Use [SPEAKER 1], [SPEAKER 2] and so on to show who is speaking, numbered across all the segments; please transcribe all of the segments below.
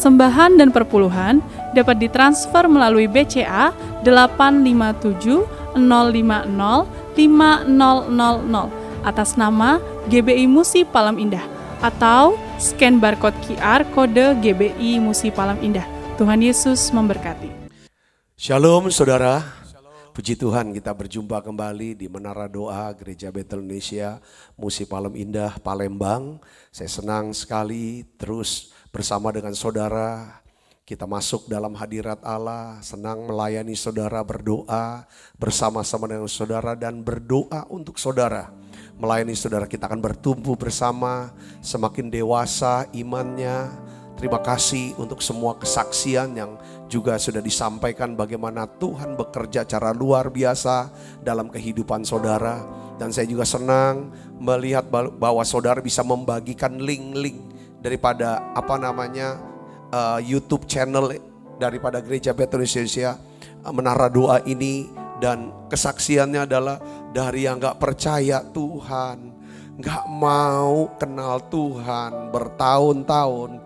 [SPEAKER 1] Persembahan dan perpuluhan dapat ditransfer melalui BCA 857 050 5000 atas nama GBI Musi Palem Indah atau scan barcode QR kode GBI Musi Palem Indah. Tuhan Yesus memberkati.
[SPEAKER 2] Shalom saudara, puji Tuhan kita berjumpa kembali di Menara Doa Gereja Betel Indonesia Musi Palem Indah, Palembang. Saya senang sekali terus bersama dengan saudara, kita masuk dalam hadirat Allah, senang melayani saudara, berdoa bersama-sama dengan saudara dan berdoa untuk saudara. Melayani saudara, kita akan bertumbuh bersama, semakin dewasa imannya. Terima kasih untuk semua kesaksian yang juga sudah disampaikan bagaimana Tuhan bekerja cara luar biasa dalam kehidupan saudara. Dan saya juga senang melihat bahwa saudara bisa membagikan link-link daripada YouTube channel daripada Gereja Betel Indonesia Menara Doa ini, dan kesaksiannya adalah dari yang gak percaya Tuhan, gak mau kenal Tuhan bertahun-tahun.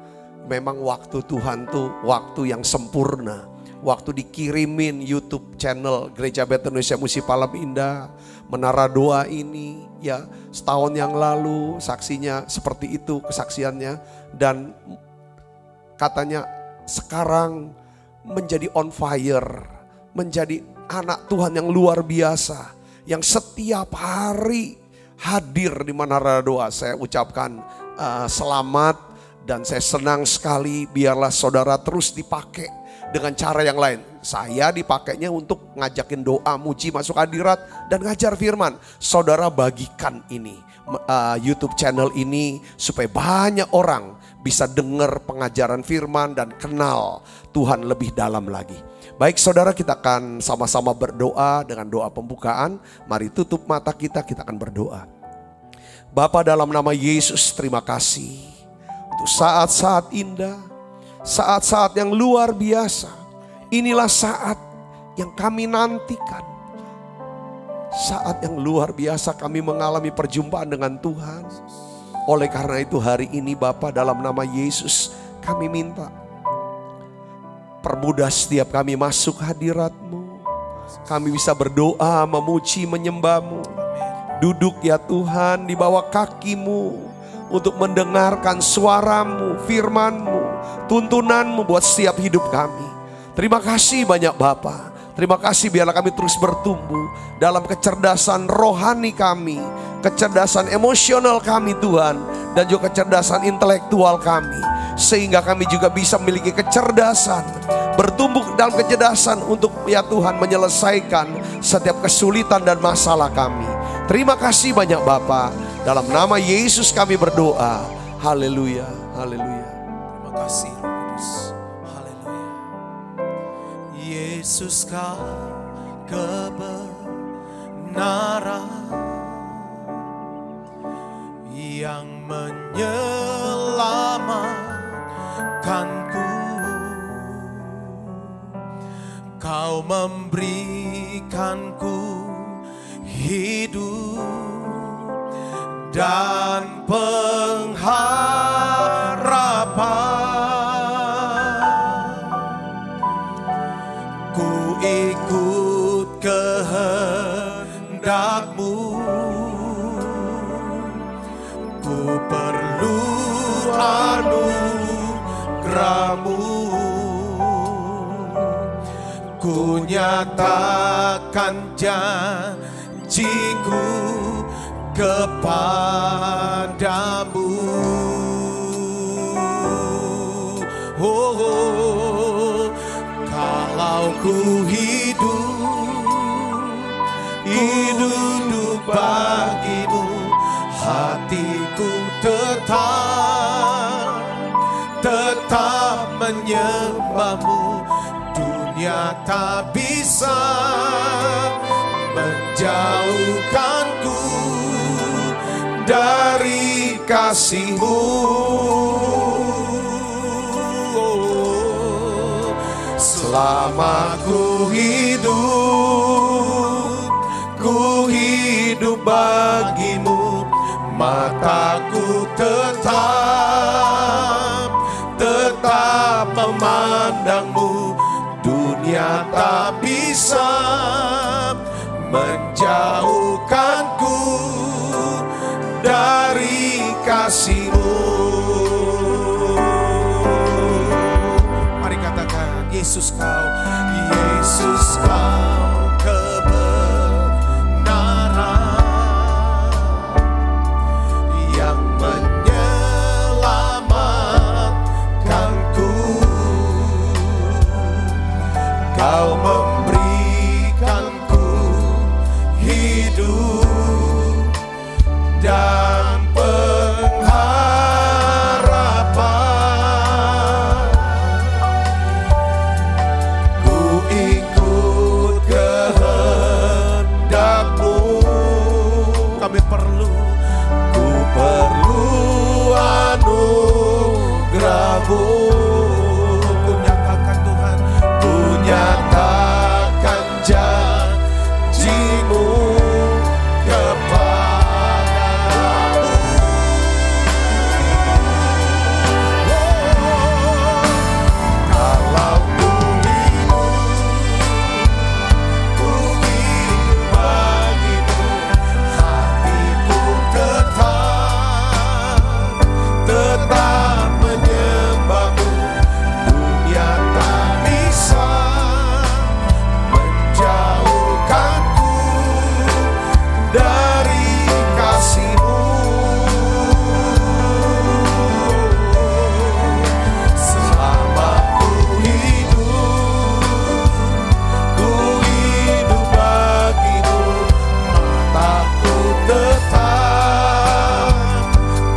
[SPEAKER 2] Memang waktu Tuhan tuh waktu yang sempurna. Waktu dikirimin YouTube channel Gereja Betel Indonesia Musi Palem Indah Menara Doa ini, ya setahun yang lalu saksinya seperti itu kesaksiannya. Dan katanya sekarang menjadi on fire, menjadi anak Tuhan yang luar biasa, yang setiap hari hadir di Menara Doa. Saya ucapkan selamat, dan saya senang sekali. Biarlah saudara terus dipakai dengan cara yang lain. Saya dipakainya untuk ngajakin doa, muji, masuk hadirat, dan ngajar firman. Saudara bagikan ini, YouTube channel ini, supaya banyak orang bisa dengar pengajaran firman dan kenal Tuhan lebih dalam lagi. Baik saudara, kita akan sama-sama berdoa dengan doa pembukaan. Mari tutup mata kita akan berdoa. Bapa, dalam nama Yesus, terima kasih untuk saat-saat indah, saat-saat yang luar biasa. Inilah saat yang kami nantikan. Saat yang luar biasa kami mengalami perjumpaan dengan Tuhan. Oleh karena itu hari ini Bapa, dalam nama Yesus kami minta, permudah setiap kami masuk hadirat-Mu. Kami bisa berdoa, memuji, menyembah-Mu. Duduk ya Tuhan di bawah kaki-Mu untuk mendengarkan suara-Mu, firman-Mu, tuntunan-Mu buat setiap hidup kami. Terima kasih banyak Bapa. Terima kasih, biarlah kami terus bertumbuh dalam kecerdasan rohani kami, kecerdasan emosional kami Tuhan, dan juga kecerdasan intelektual kami. Sehingga kami juga bisa memiliki kecerdasan, bertumbuh dalam kecerdasan untuk ya Tuhan menyelesaikan setiap kesulitan dan masalah kami. Terima kasih banyak Bapa. Dalam nama Yesus kami berdoa. Haleluya, haleluya.
[SPEAKER 3] Terima kasih Roh Kudus. Haleluya. Yesus kau kebenaran yang menyelamatkanku. Kau memberikanku hidup dan pengharapan. Ku ikut kehendak-Mu, ku perlu anugerah-Mu. Ku nyatakan janji-Ku kepadamu. Oh, kalau ku hidup bagi-Mu, hatiku tetap menyembah-Mu. Dunia tak bisa menjauhkanku dari kasih-Mu. Selama ku hidup bagi-Mu, mataku tetap memandangmu, dunia tak bisa menjauhkanku dari kasih-Mu. Mari katakan, Yesus Kau, Yesus Kau kebenaran yang menyelamatkanku. Kau memberikanku hidup dan pengharapan. Ku ikut kehendak-Mu. Kami perlu, ku perlu anugerah-Mu. Ku nyatakan Tuhan, ku nyatakan janji-Mu kepadaku. Kalau ku hidup bagimu, hatiku tetap menyembah-Mu. Dunia tak bisa menjauhkanku dari kasih-Mu. Selama ku hidup bagimu, mataku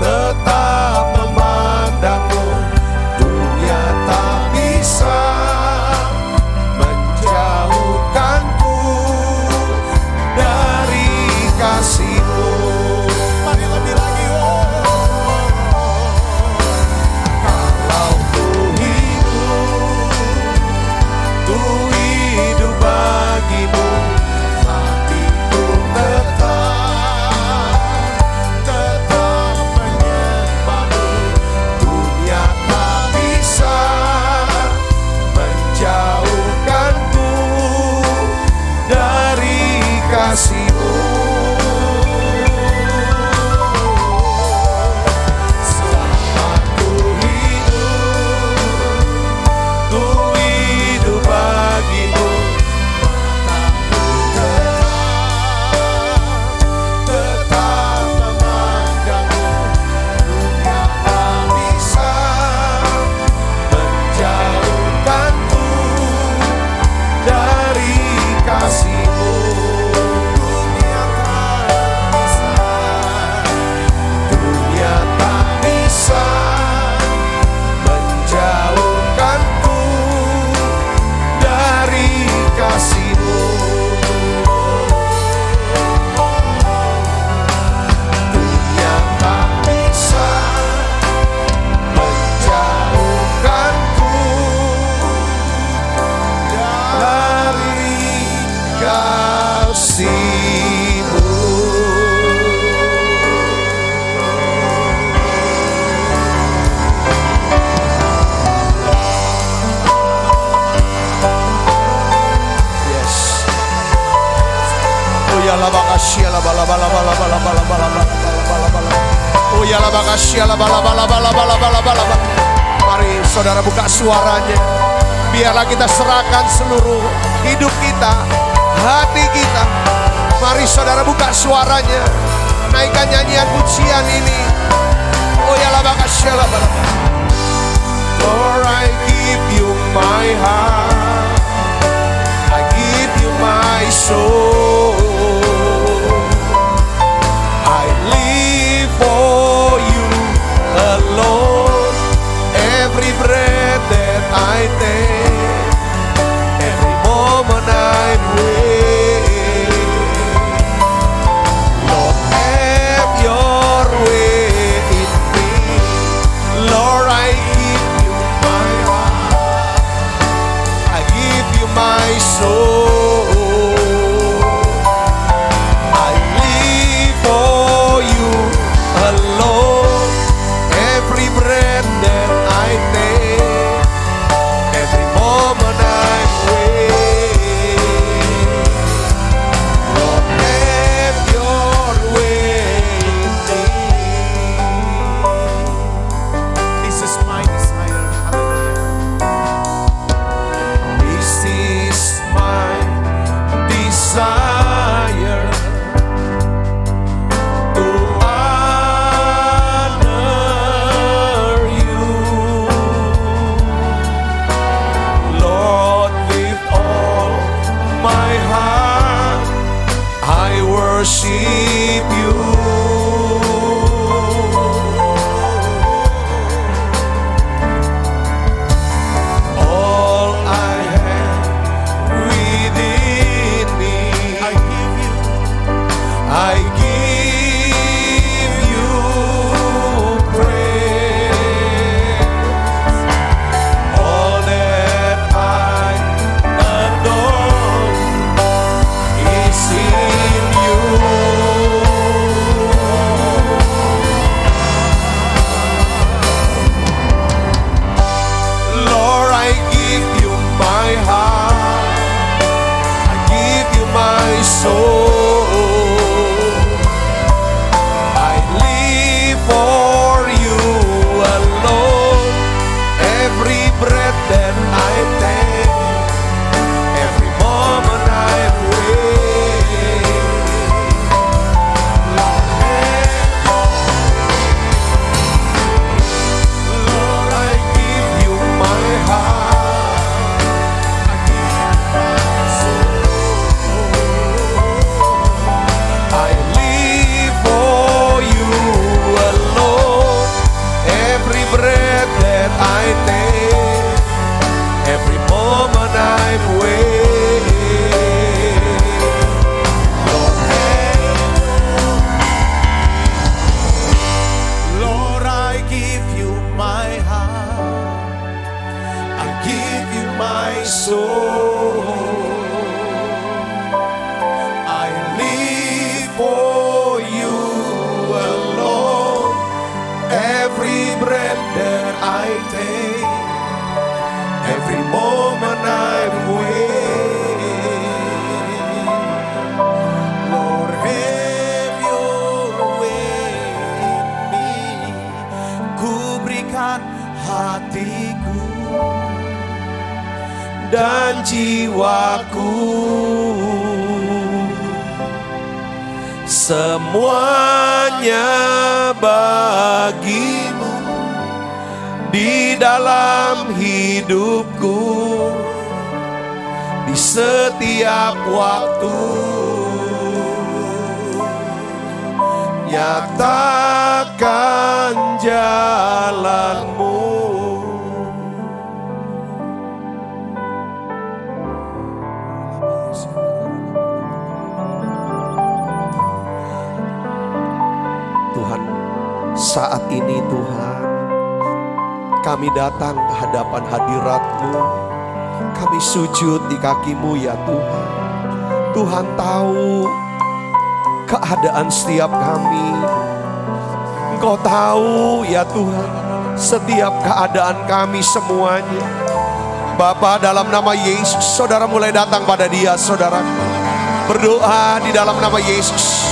[SPEAKER 3] tetap memandang-Mu. Dunia tak bisa menjauhkanku dari kasih-Mu. Mari lebih lagi, kalau ku hidup bagimu, hatiku tetap menyembah-Mu. Dunia tak bisa menjauhkanku dari kasih-Mu. Selama ku hidup bagimu, mataku tetap memandang-Mu. Dunia tak bisa menjauhkanku dari kasih-Mu. Dunia tak bisa menjauhkanku dari kasih-Mu. Dunia tak bisa menjauhkanku dari kasih-Mu. Yes. Oh ya la bakasya la bala bala bala bala bala bala bala bala. Oh ya la bakasya la bala bala bala bala bala bala. Mari saudara buka suaranya. Biarlah kita serahkan seluruh hidup kita, hati kita. Mari saudara buka suaranya. Naikkan nyanyian pujian ini. Oh ya la bakasya la bala. Lord, I give you my heart. I give you my soul. I live for you alone. Every breath that I take, every moment I breathe. Lord, have your way in me. Lord, I give you my heart. I give you my soul. I live for you alone. Every breath that I take, my soul. I live for you alone. Every breath that I take, every moment I'm awake. Lord, have your way in me. Ku berikan hatiku dan jiwaku, semuanya bagimu di dalam hidupku, di setiap waktu. Nyatakan jalanmu.
[SPEAKER 2] Tuhan, saat ini Tuhan, kami datang ke hadapan hadirat-Mu. Kami sujud di kaki-Mu ya Tuhan. Tuhan tahu keadaan setiap kami. Engkau tahu ya Tuhan setiap keadaan kami semuanya. Bapa, dalam nama Yesus, saudara mulai datang pada Dia, saudara. Berdoa di dalam nama Yesus.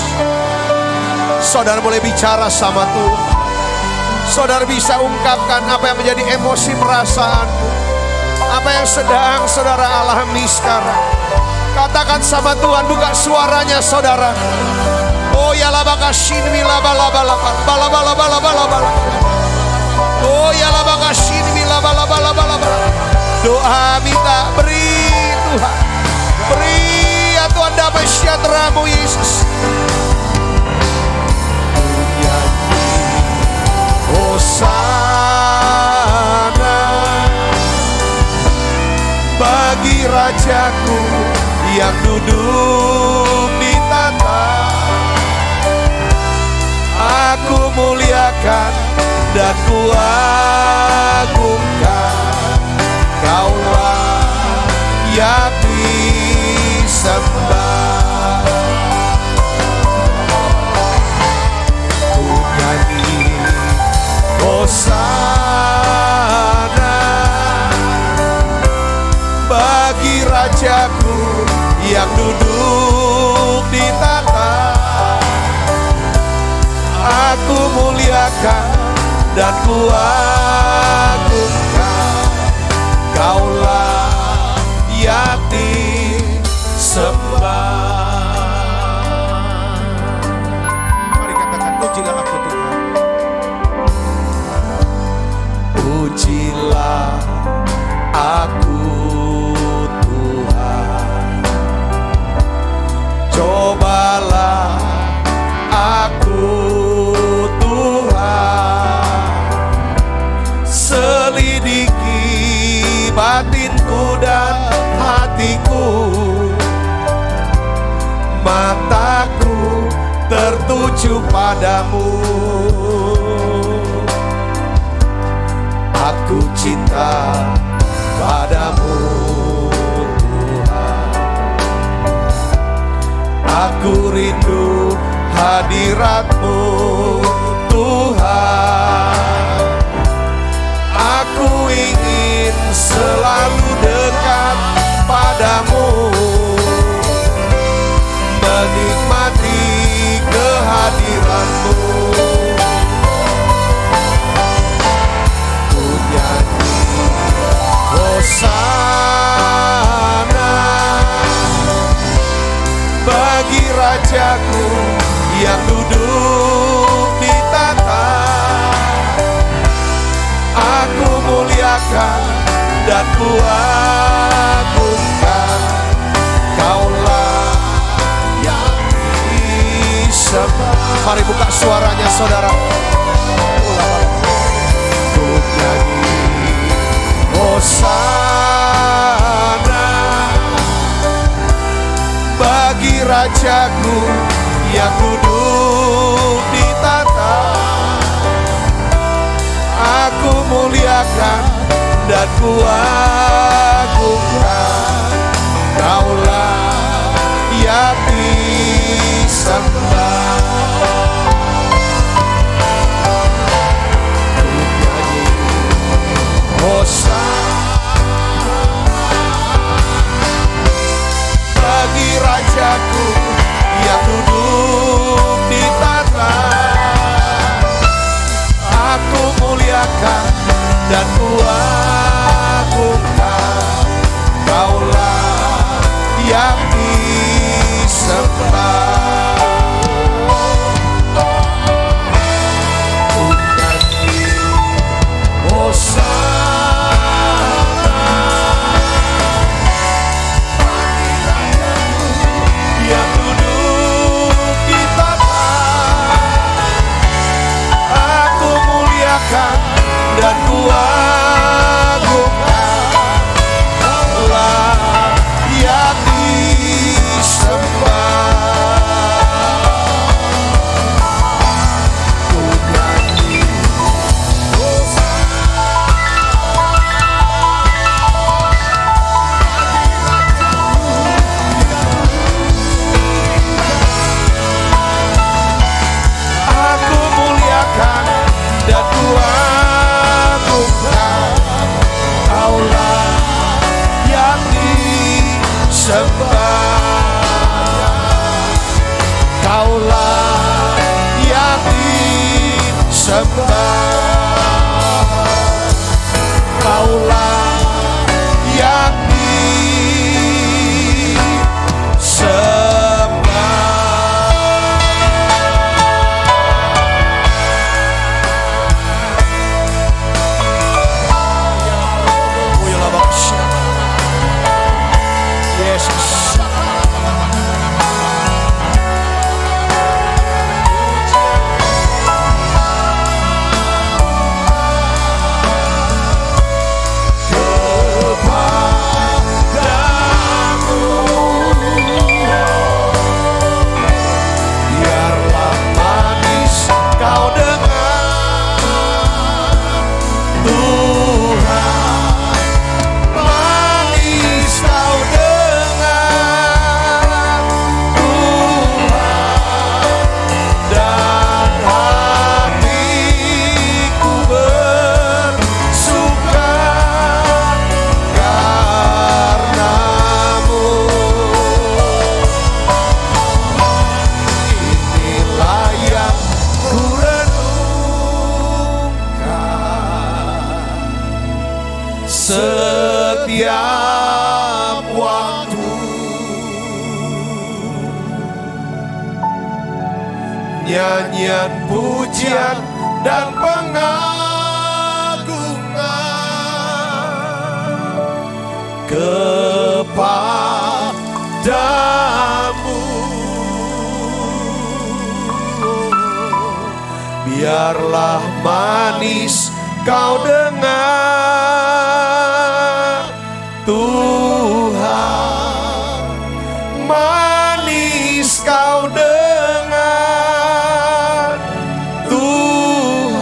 [SPEAKER 2] Saudara mulai bicara sama Tuhan. Saudara bisa ungkapkan apa yang menjadi emosi perasaan, apa yang sedang saudara alami sekarang. Katakan sama Tuhan, buka suaranya saudara. Oh ya labakashin milabalabalabal balabalabalabal. Oh ya labakashin milabalabalabal. Doa minta, beri Tuhan, beri ya Tuhan damai sejahtera-Mu Yesus. Hosana bagi Rajaku yang duduk di tahta. Aku muliakan dan kuagungkan, Kaulah yang disembah. Ku nyanyi Hosana bagi Rajaku yang duduk di tahta. Aku muliakan dan kuagungkan, Kaulah yang disembah. Mari katakan, pujilah aku Tuhan. Pujilah aku Tuhan, cobalah aku Tuhan, selidiki batinku dan hatiku. Mataku tertuju padamu, aku cinta padamu Tuhan. Aku rindu hadirat-Mu Tuhan. Aku ingin selalu dekat padamu, menikmati kehadiran-Mu. Ku nyanyi Hosana bagi Rajaku yang duduk di tahta. Aku muliakan dan kuagungkan, Kaulah yang disembah. Mari buka suaranya saudara. Ku nyanyi Hosana bagi Rajaku yang duduk di tahta. Aku muliakan dan
[SPEAKER 3] dan kuagungkan. Kaulah yang disembah. Ku nyanyi Hosana bagi Rajaku yang duduk di tahta. Aku muliakan dan kuagungkan. Kaulah yang disembah. Ku nyanyi Hosana bagi Rajaku yang duduk di tahta. Aku muliakan dan kuagungkan. Kaulah yang disembah. Ku nyanyi aku muliakan dan kuagungkan. Kaulah yang disembah. Kaulah yang disembah. Kaulah yang biarlah manis kau dengar Tuhan. Manis kau dengar Tuhan, dan hatiku bersuka karenamu. Inilah yang ku renungkan setiap waktu. Nyanyian pujian dan pengagungan kepadamu. Biarlah manis kau dengar Tuhan. Manis kau dengar Tuhan,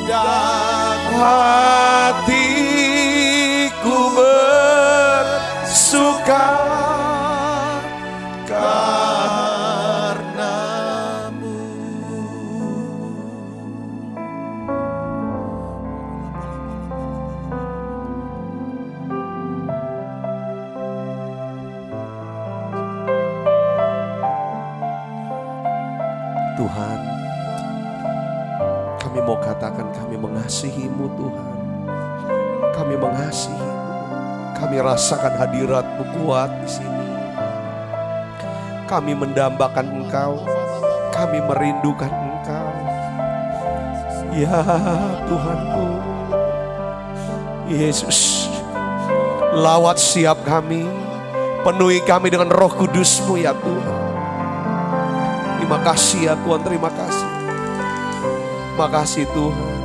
[SPEAKER 3] dan hatiku bersuka karenamu.
[SPEAKER 2] Tuhan, kami mau katakan kami mengasihi-Mu Tuhan. Kami mengasihi-Mu. Kami rasakan hadirat-Mu kuat di sini. Kami mendambakan Engkau. Kami merindukan Engkau. Ya Tuhanku, Yesus, lawat siap kami. Penuhi kami dengan Roh Kudus-Mu ya Tuhan. Terima kasih ya Tuhan, terima kasih. Makasih Tuhan.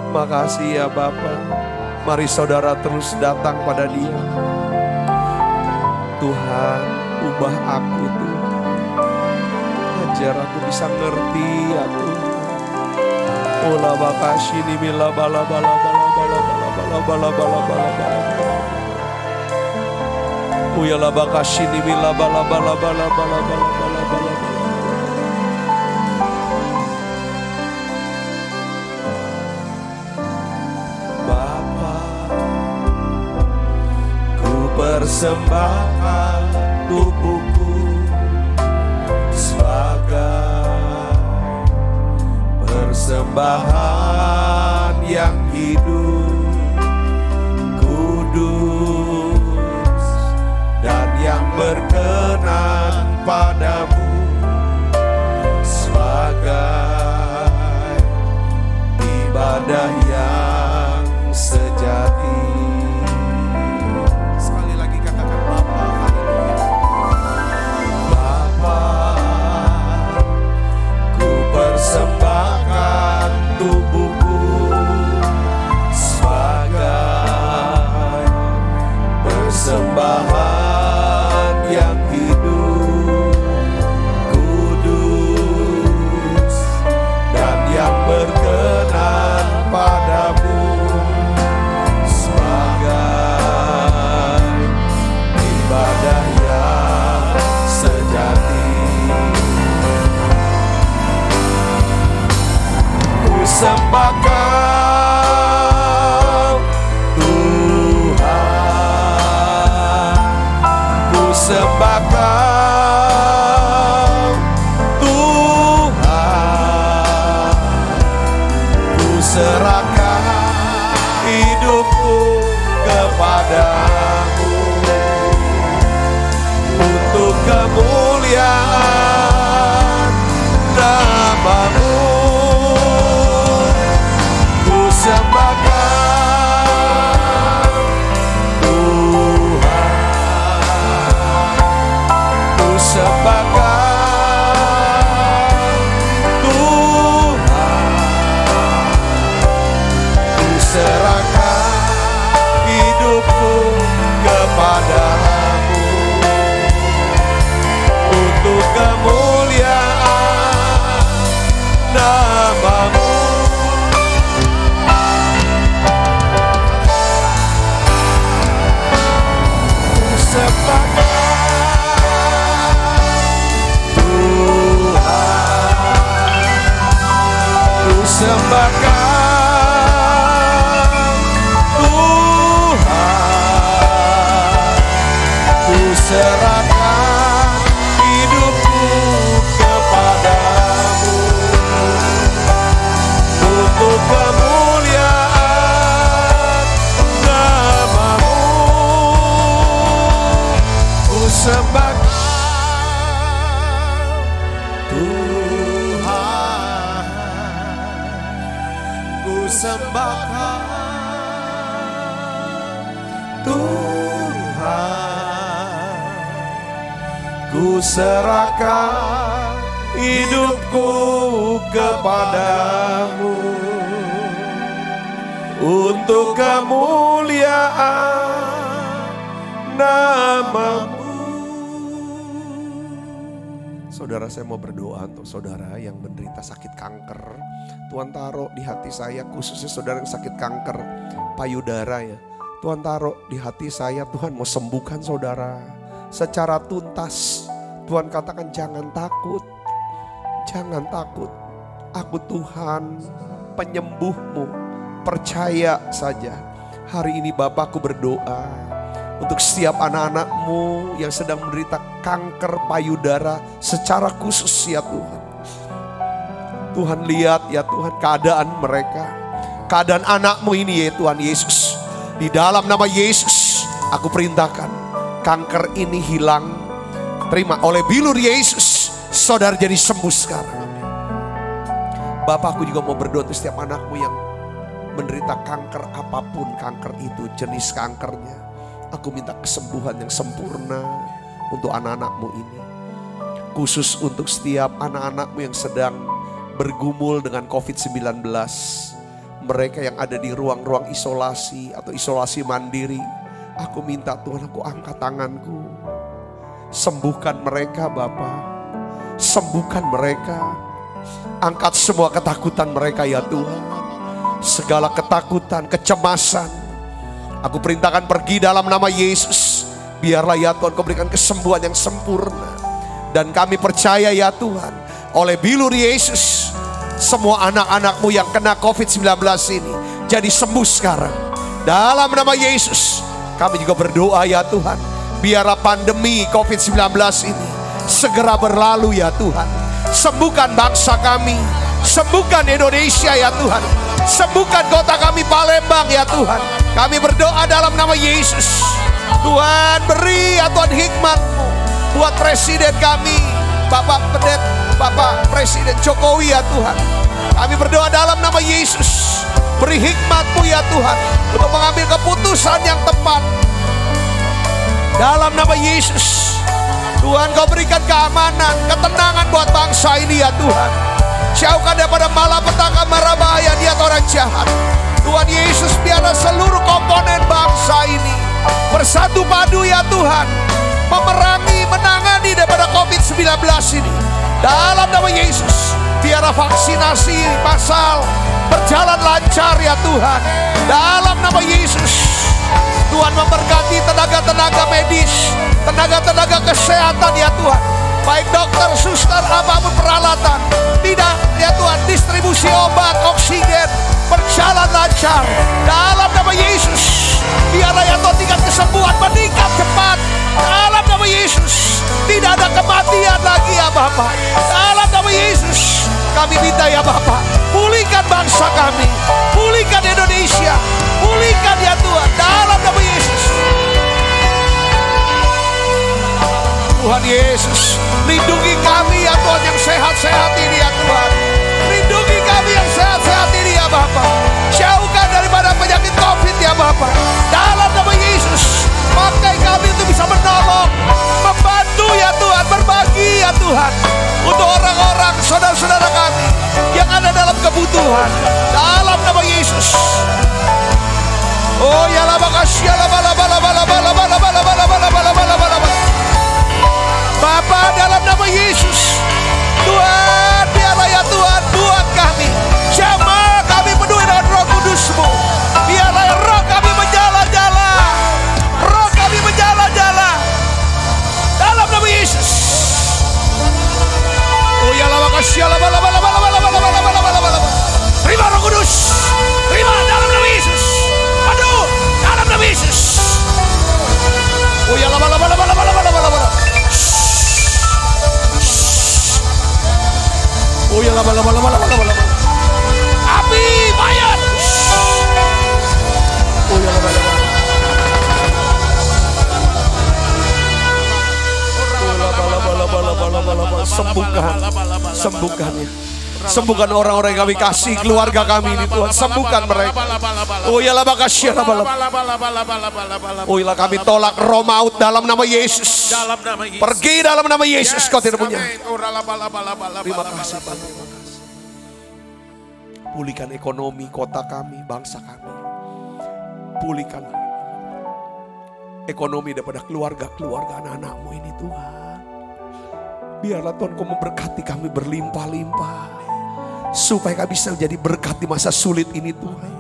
[SPEAKER 2] Makasih ya Bapa. Mari saudara terus datang pada Dia. Tuhan, ubah aku Tuhan. Ajar aku bisa ngerti ya Tuhan. Ola bakashini mila bala bala bala bala bala bala bala bala bala bala. Uyala bakashini mila bala bala bala bala bala bala bala. Bapa, ku persembahkan tubuhku sebagai persembahan yang hidup, kudus, dan yang berkenan padamu, sebagai ibadah yang sejati. Sekali lagi katakan Bapa, haleluya. Bapa, ku persembahkan tubuhku sebagai persembahan yang hidup, kudus, dan yang berkenan padamu, sebagai ibadah yang sejati. Ku sembahkan Tuhan, ku sembahkan Tuhan, ku serahkan hidupku kepadamu untuk kemuliaan nama-Mu. Ku sembahkan Tuhan, ku sembahkan Tuhan, ku serahkan hidupku kepadamu untuk kemuliaan nama-Mu. Ku sembahkan Tuhan, ku sembahkan Tuhan, ku serahkan hidupku kepadamu untuk kemuliaan nama-Mu. Ku sembahkan Tuhan, ku sembahkan Tuhan, ku serahkan hidupku kepadamu untuk kemuliaan nama-Mu. Saudara, saya mau berdoa untuk saudara yang menderita sakit kanker. Tuhan taruh di hati saya, khususnya saudara yang sakit kanker payudara ya. Tuhan taruh di hati saya, Tuhan mau sembuhkan saudara secara tuntas. Tuhan katakan jangan takut, jangan takut. Aku Tuhan penyembuhmu, percaya saja. Hari ini Bapakku berdoa untuk setiap anak-anak-Mu yang sedang menderita kanker payudara secara khusus ya Tuhan. Tuhan lihat ya Tuhan keadaan mereka, keadaan anak-Mu ini ya Tuhan Yesus. Di dalam nama Yesus aku perintahkan kanker ini hilang. Terima oleh bilur Yesus, saudara jadi sembuh sekarang. Bapak, aku juga mau berdoa untuk setiap anak-Mu yang menderita kanker apapun kanker itu, jenis kankernya. Aku minta kesembuhan yang sempurna untuk anak-anak-Mu ini. Khusus untuk setiap anak-anak-Mu yang sedang bergumul dengan COVID-19. Mereka yang ada di ruang-ruang isolasi atau isolasi mandiri. Aku minta Tuhan, aku angkat tanganku. Sembuhkan mereka Bapa. Sembuhkan mereka. Angkat semua ketakutan mereka ya Tuhan. Segala ketakutan, kecemasan, aku perintahkan pergi dalam nama Yesus. Biarlah ya Tuhan Kau berikan kesembuhan yang sempurna. Dan kami percaya ya Tuhan, oleh bilur Yesus, semua anak-anak-Mu yang kena COVID-19 ini jadi sembuh sekarang. Dalam nama Yesus, kami juga berdoa ya Tuhan, biarlah pandemi COVID-19 ini segera berlalu ya Tuhan. Sembuhkan bangsa kami, sembuhkan Indonesia ya Tuhan, sembuhkan kota kami Palembang ya Tuhan. Kami berdoa dalam nama Yesus. Tuhan, beri ya Tuhan hikmat-Mu buat presiden kami, Bapak Presiden Jokowi ya Tuhan. Kami berdoa dalam nama Yesus, beri hikmat-Mu ya Tuhan untuk mengambil keputusan yang tepat. Dalam nama Yesus, Tuhan Kau berikan keamanan, ketenangan buat bangsa ini ya Tuhan. Jauhkan daripada malapetaka, mara bahaya, niat orang jahat. Tuhan Yesus, biarlah seluruh komponen bangsa ini bersatu padu ya Tuhan, memerangi, menangani daripada COVID-19 ini. Dalam nama Yesus, biarlah vaksinasi massal berjalan lancar ya Tuhan. Dalam nama Yesus, Tuhan memberkati tenaga-tenaga medis, tenaga-tenaga kesehatan ya Tuhan. Baik dokter, suster, apapun peralatan. Tidak ya Tuhan, distribusi obat, oksigen berjalan lancar. Dalam nama Yesus, biarlah ya Tuhan tingkat kesembuhan meningkat cepat. Dalam nama Yesus, tidak ada kematian lagi ya Bapak. Dalam nama Yesus, kami minta ya Bapak, pulihkan bangsa kami, pulihkan Indonesia, pulihkan ya Tuhan. Dalam nama Yesus. Tuhan Yesus, lindungi kami ya Tuhan yang sehat-sehat ini ya Tuhan. Lindungi kami yang sehat-sehat ini ya Bapak. Jauhkan daripada penyakit COVID ya Bapak. Dalam nama Yesus, pakai kami untuk bisa menolong, membantu ya Tuhan, berbagi ya Tuhan untuk orang-orang, saudara-saudara kami yang ada dalam kebutuhan. Dalam nama Yesus. Oh ya la makasih la bala bala bala bala bala bala bala bala bala bala bala. Bapa, dalam nama Yesus, Tuhan, biarlah ya Tuhan buat kami, jamah kami penuhi dengan Roh Kudus-Mu. Biarlah ya roh kami menjala-jala, roh kami menjala-jala. Dalam nama Yesus. Oh ya la makasih la bala bala bala bala bala bala bala bala bala. Terima Roh Kudus, terima dalam nama Yesus. Aduh, dalam nama Yesus. Oh ya la bala bala bala bala bala bala. Oh ya lama. Api bayar. Oh ya lama. Sembuhkan orang-orang yang kami kasih, keluarga kami ini Tuhan, sembuhkan mereka. Oh ya lama kasih. Oh ya kami tolak roh maut dalam nama Yesus. Pergi dalam nama Yesus, kau tidak punya. Terima kasih Pak. Pulihkan ekonomi kota kami, bangsa kami. Pulihkan ekonomi daripada keluarga-keluarga anak-anak-Mu ini Tuhan. Biarlah Tuhan Kau memberkati kami berlimpah-limpah, supaya kami bisa menjadi berkat di masa sulit ini Tuhan.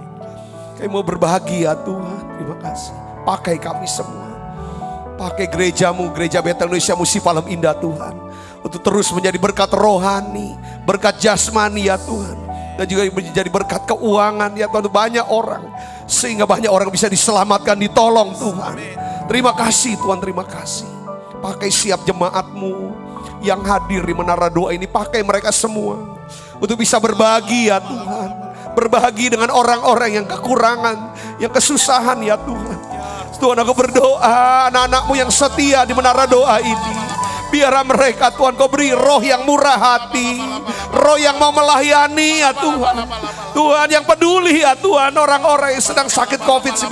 [SPEAKER 2] Kami mau berbahagia Tuhan. Terima kasih. Pakai kami semua. Pakai gereja-Mu, Gereja Betel Indonesia Musi Palem Indah Tuhan, untuk terus menjadi berkat rohani, berkat jasmani ya Tuhan, dan juga menjadi berkat keuangan ya Tuhan, banyak orang, sehingga banyak orang bisa diselamatkan, ditolong Tuhan. Terima kasih Tuhan, terima kasih. Pakai siap jemaat-Mu yang hadir di Menara Doa ini, pakai mereka semua untuk bisa berbagi ya Tuhan, berbagi dengan orang-orang yang kekurangan, yang kesusahan ya Tuhan. Tuhan, aku berdoa anak-anak-Mu yang setia di Menara Doa ini, biarlah mereka Tuhan Kau beri roh yang murah hati, roh yang mau melayani ya Tuhan. Tuhan yang peduli ya Tuhan, orang-orang yang sedang sakit COVID-19,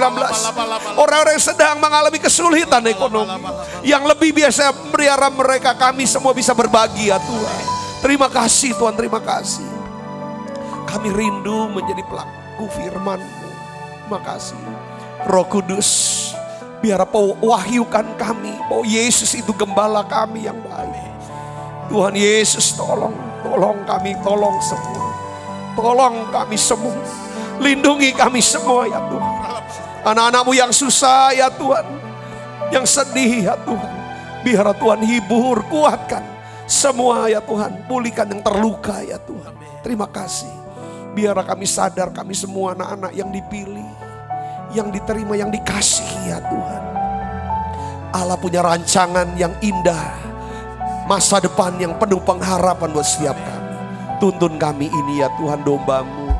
[SPEAKER 2] orang-orang yang sedang mengalami kesulitan ekonomi, yang lebih biasa biarlah mereka, kami semua bisa berbagi ya Tuhan. Terima kasih Tuhan, terima kasih. Kami rindu menjadi pelaku firman-Mu. Terima kasih Roh Kudus, biar wahyukan kami bahwa Yesus itu gembala kami yang baik. Tuhan Yesus, tolong Tolong kami, tolong semua. Tolong kami semua. Lindungi kami semua ya Tuhan. Anak-anak-Mu yang susah ya Tuhan. Yang sedih ya Tuhan. Biar Tuhan hibur, kuatkan semua ya Tuhan. Pulihkan yang terluka ya Tuhan. Terima kasih. Biar kami sadar kami semua anak-anak yang dipilih. Yang diterima, yang dikasihi ya Tuhan. Allah punya rancangan yang indah. Masa depan yang penuh pengharapan buat setiap kami. Tuntun kami ini ya Tuhan, domba-Mu.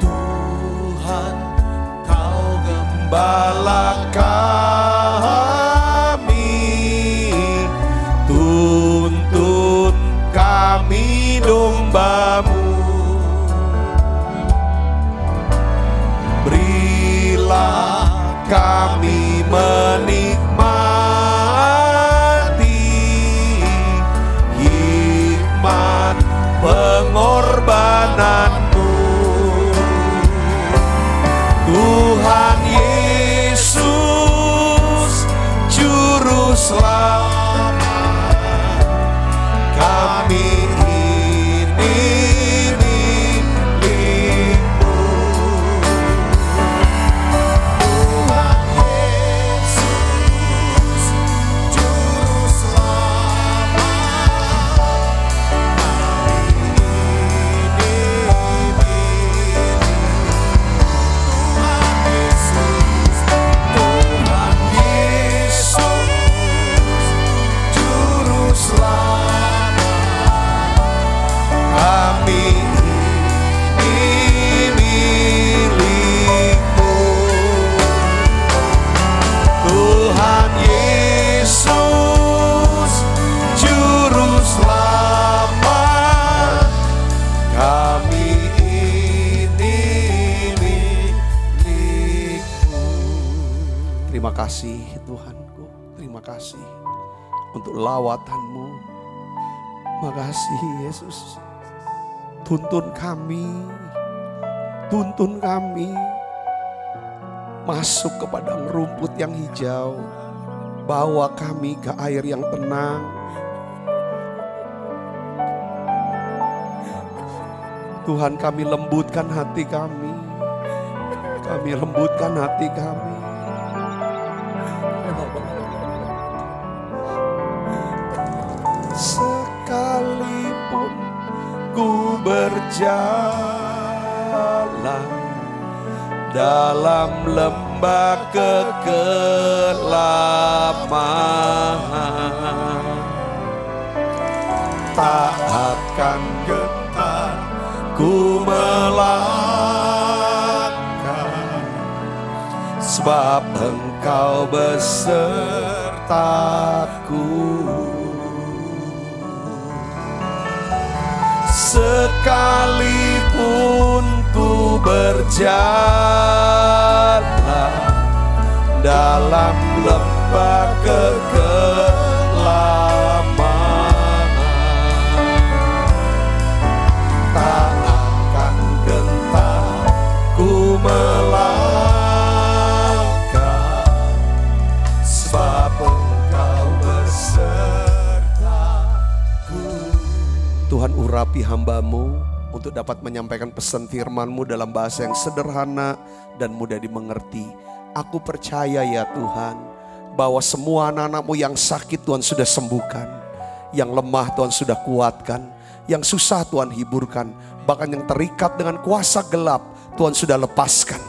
[SPEAKER 3] Tuhan, Kau gembala kami. Tuntun kami domba-Mu. Berilah kami menikmati hikmat pengorbanan-Mu. Tuhan Yesus, Juru Selamat, kami ini milik-Mu. Tuhan Yesus, Juru Selamat, kami ini milik-Mu. Tuhan Yesus, Juru Selamat, kami ini milik-Mu. Tuhan Yesus, Juru Selamat, kami ini milik-Mu.
[SPEAKER 2] Terima kasih Tuhanku. Terima kasih untuk lawatan-Mu. Makasih Yesus. Tuntun kami. Tuntun kami. Masuk ke padang rumput yang hijau. Bawa kami ke air yang tenang. Tuhan, kami lembutkan hati kami. Kami lembutkan hati kami. Sekalipun ku berjalan dalam lembah kegelapan, tak akan gentar ku melangkah, sebab Engkau besertaku. Sekalipun ku berjalan dalam lembah kegelapan, tak akan gentar ku melangkah, sebab Engkau besertaku. Tuhan, urapi hamba-Mu untuk dapat menyampaikan pesan firman-Mu dalam bahasa yang sederhana dan mudah dimengerti. Aku percaya ya Tuhan, bahwa semua anak-anak-Mu yang sakit Tuhan sudah sembuhkan, yang lemah Tuhan sudah kuatkan, yang susah Tuhan hiburkan, bahkan yang terikat dengan kuasa gelap Tuhan sudah lepaskan.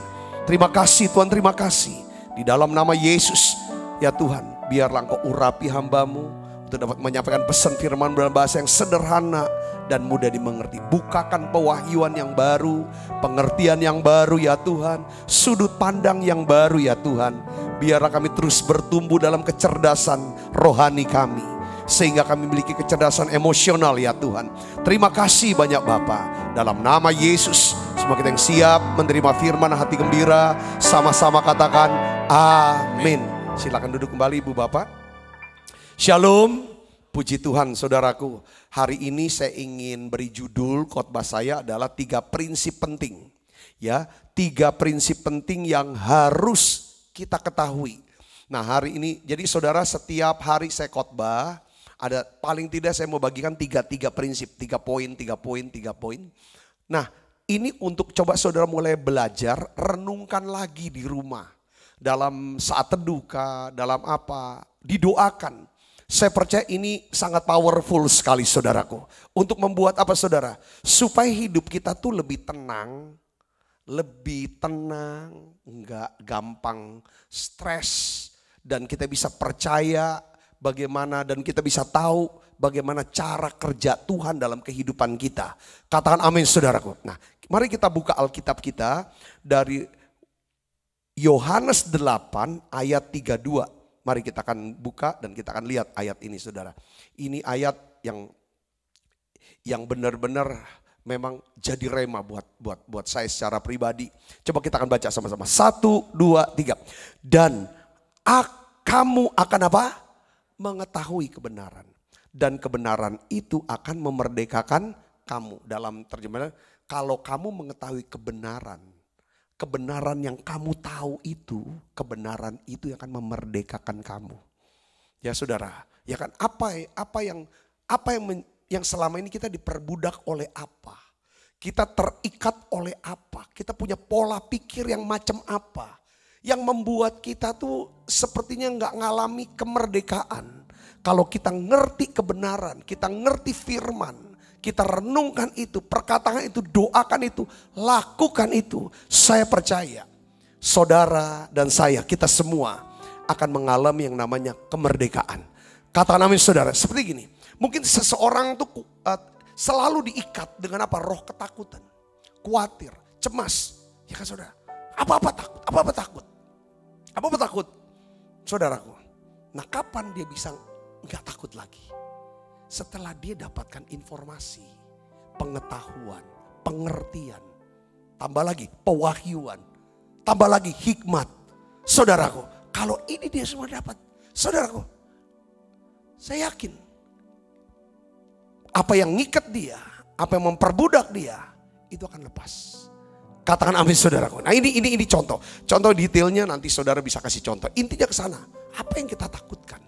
[SPEAKER 2] Terima kasih Tuhan, terima kasih. Di dalam nama Yesus ya Tuhan, biarlah Engkau urapi hamba-Mu untuk dapat menyampaikan pesan firman dalam bahasa yang sederhana dan mudah dimengerti. Bukakan pewahyuan yang baru, pengertian yang baru ya Tuhan, sudut pandang yang baru ya Tuhan. Biarlah kami terus bertumbuh dalam kecerdasan rohani kami, sehingga kami memiliki kecerdasan emosional ya Tuhan. Terima kasih banyak Bapa. Dalam nama Yesus, semua kita yang siap menerima firman hati gembira, sama-sama katakan amin. Silakan duduk kembali Ibu Bapak. Shalom, puji Tuhan saudaraku. Hari ini saya ingin beri judul khotbah saya adalah 3 prinsip penting. Ya, 3 prinsip penting yang harus kita ketahui. Nah hari ini, jadi saudara setiap hari saya khotbah, Ada paling tidak saya mau bagikan tiga prinsip, 3 poin. Nah, ini untuk coba saudara mulai belajar, renungkan lagi di rumah. Dalam saat teduh, dalam apa, didoakan. Saya percaya ini sangat powerful sekali saudaraku. Untuk membuat apa saudara? Supaya hidup kita tuh lebih tenang, enggak gampang stres. Dan kita bisa percaya bagaimana, dan kita bisa tahu bagaimana cara kerja Tuhan dalam kehidupan kita. Katakan amin saudaraku. Nah, mari kita buka Alkitab kita dari Yohanes 8 ayat 32. Mari kita akan buka dan kita akan lihat ayat ini saudara. Ini ayat yang benar-benar memang jadi rema buat saya secara pribadi. Coba kita akan baca sama-sama. 1, 2, 3. Dan kamu akan apa? Mengetahui kebenaran. Dan kebenaran itu akan memerdekakan kamu. Dalam terjemahan, kalau kamu mengetahui kebenaran yang kamu tahu itu, kebenaran itu yang akan memerdekakan kamu. Ya saudara, ya kan apa yang selama ini kita diperbudak oleh apa? Kita terikat oleh apa? Kita punya pola pikir yang macam apa? Yang membuat kita tuh sepertinya nggak ngalami kemerdekaan. Kalau kita ngerti kebenaran, kita ngerti firman, kita renungkan itu, perkataan itu, doakan itu, lakukan itu. Saya percaya saudara dan saya, kita semua akan mengalami yang namanya kemerdekaan. Katakan amin saudara. Seperti gini, mungkin seseorang tuh selalu diikat dengan apa? Roh ketakutan, khawatir, cemas. Ya kan saudara? Apa-apa takut. Apa-apa takut. Saudaraku. Nah, kapan dia bisa nggak takut lagi? Setelah dia dapatkan informasi, pengetahuan, pengertian, tambah lagi pewahyuan, tambah lagi hikmat. Saudaraku, kalau ini dia semua dapat, saudaraku, saya yakin apa yang ngikat dia, apa yang memperbudak dia, itu akan lepas. Katakan amin saudaraku. Nah ini contoh detailnya nanti saudara bisa kasih contoh. Intinya ke sana. Apa yang kita takutkan?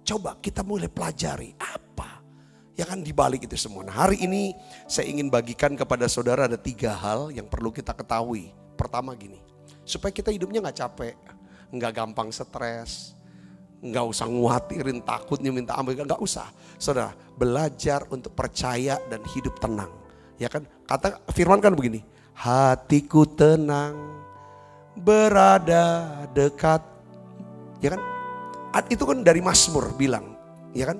[SPEAKER 2] Coba kita mulai pelajari apa ya kan dibalik itu semua. Nah, hari ini saya ingin bagikan kepada saudara ada 3 hal yang perlu kita ketahui. Pertama gini, supaya kita hidupnya gak capek, gak gampang stres, gak usah nguatirin takutnya minta ampun, gak usah. Saudara, belajar untuk percaya dan hidup tenang. Ya kan, kata firman kan begini, hatiku tenang, berada dekat. Ya kan, itu kan dari Mazmur bilang, ya kan,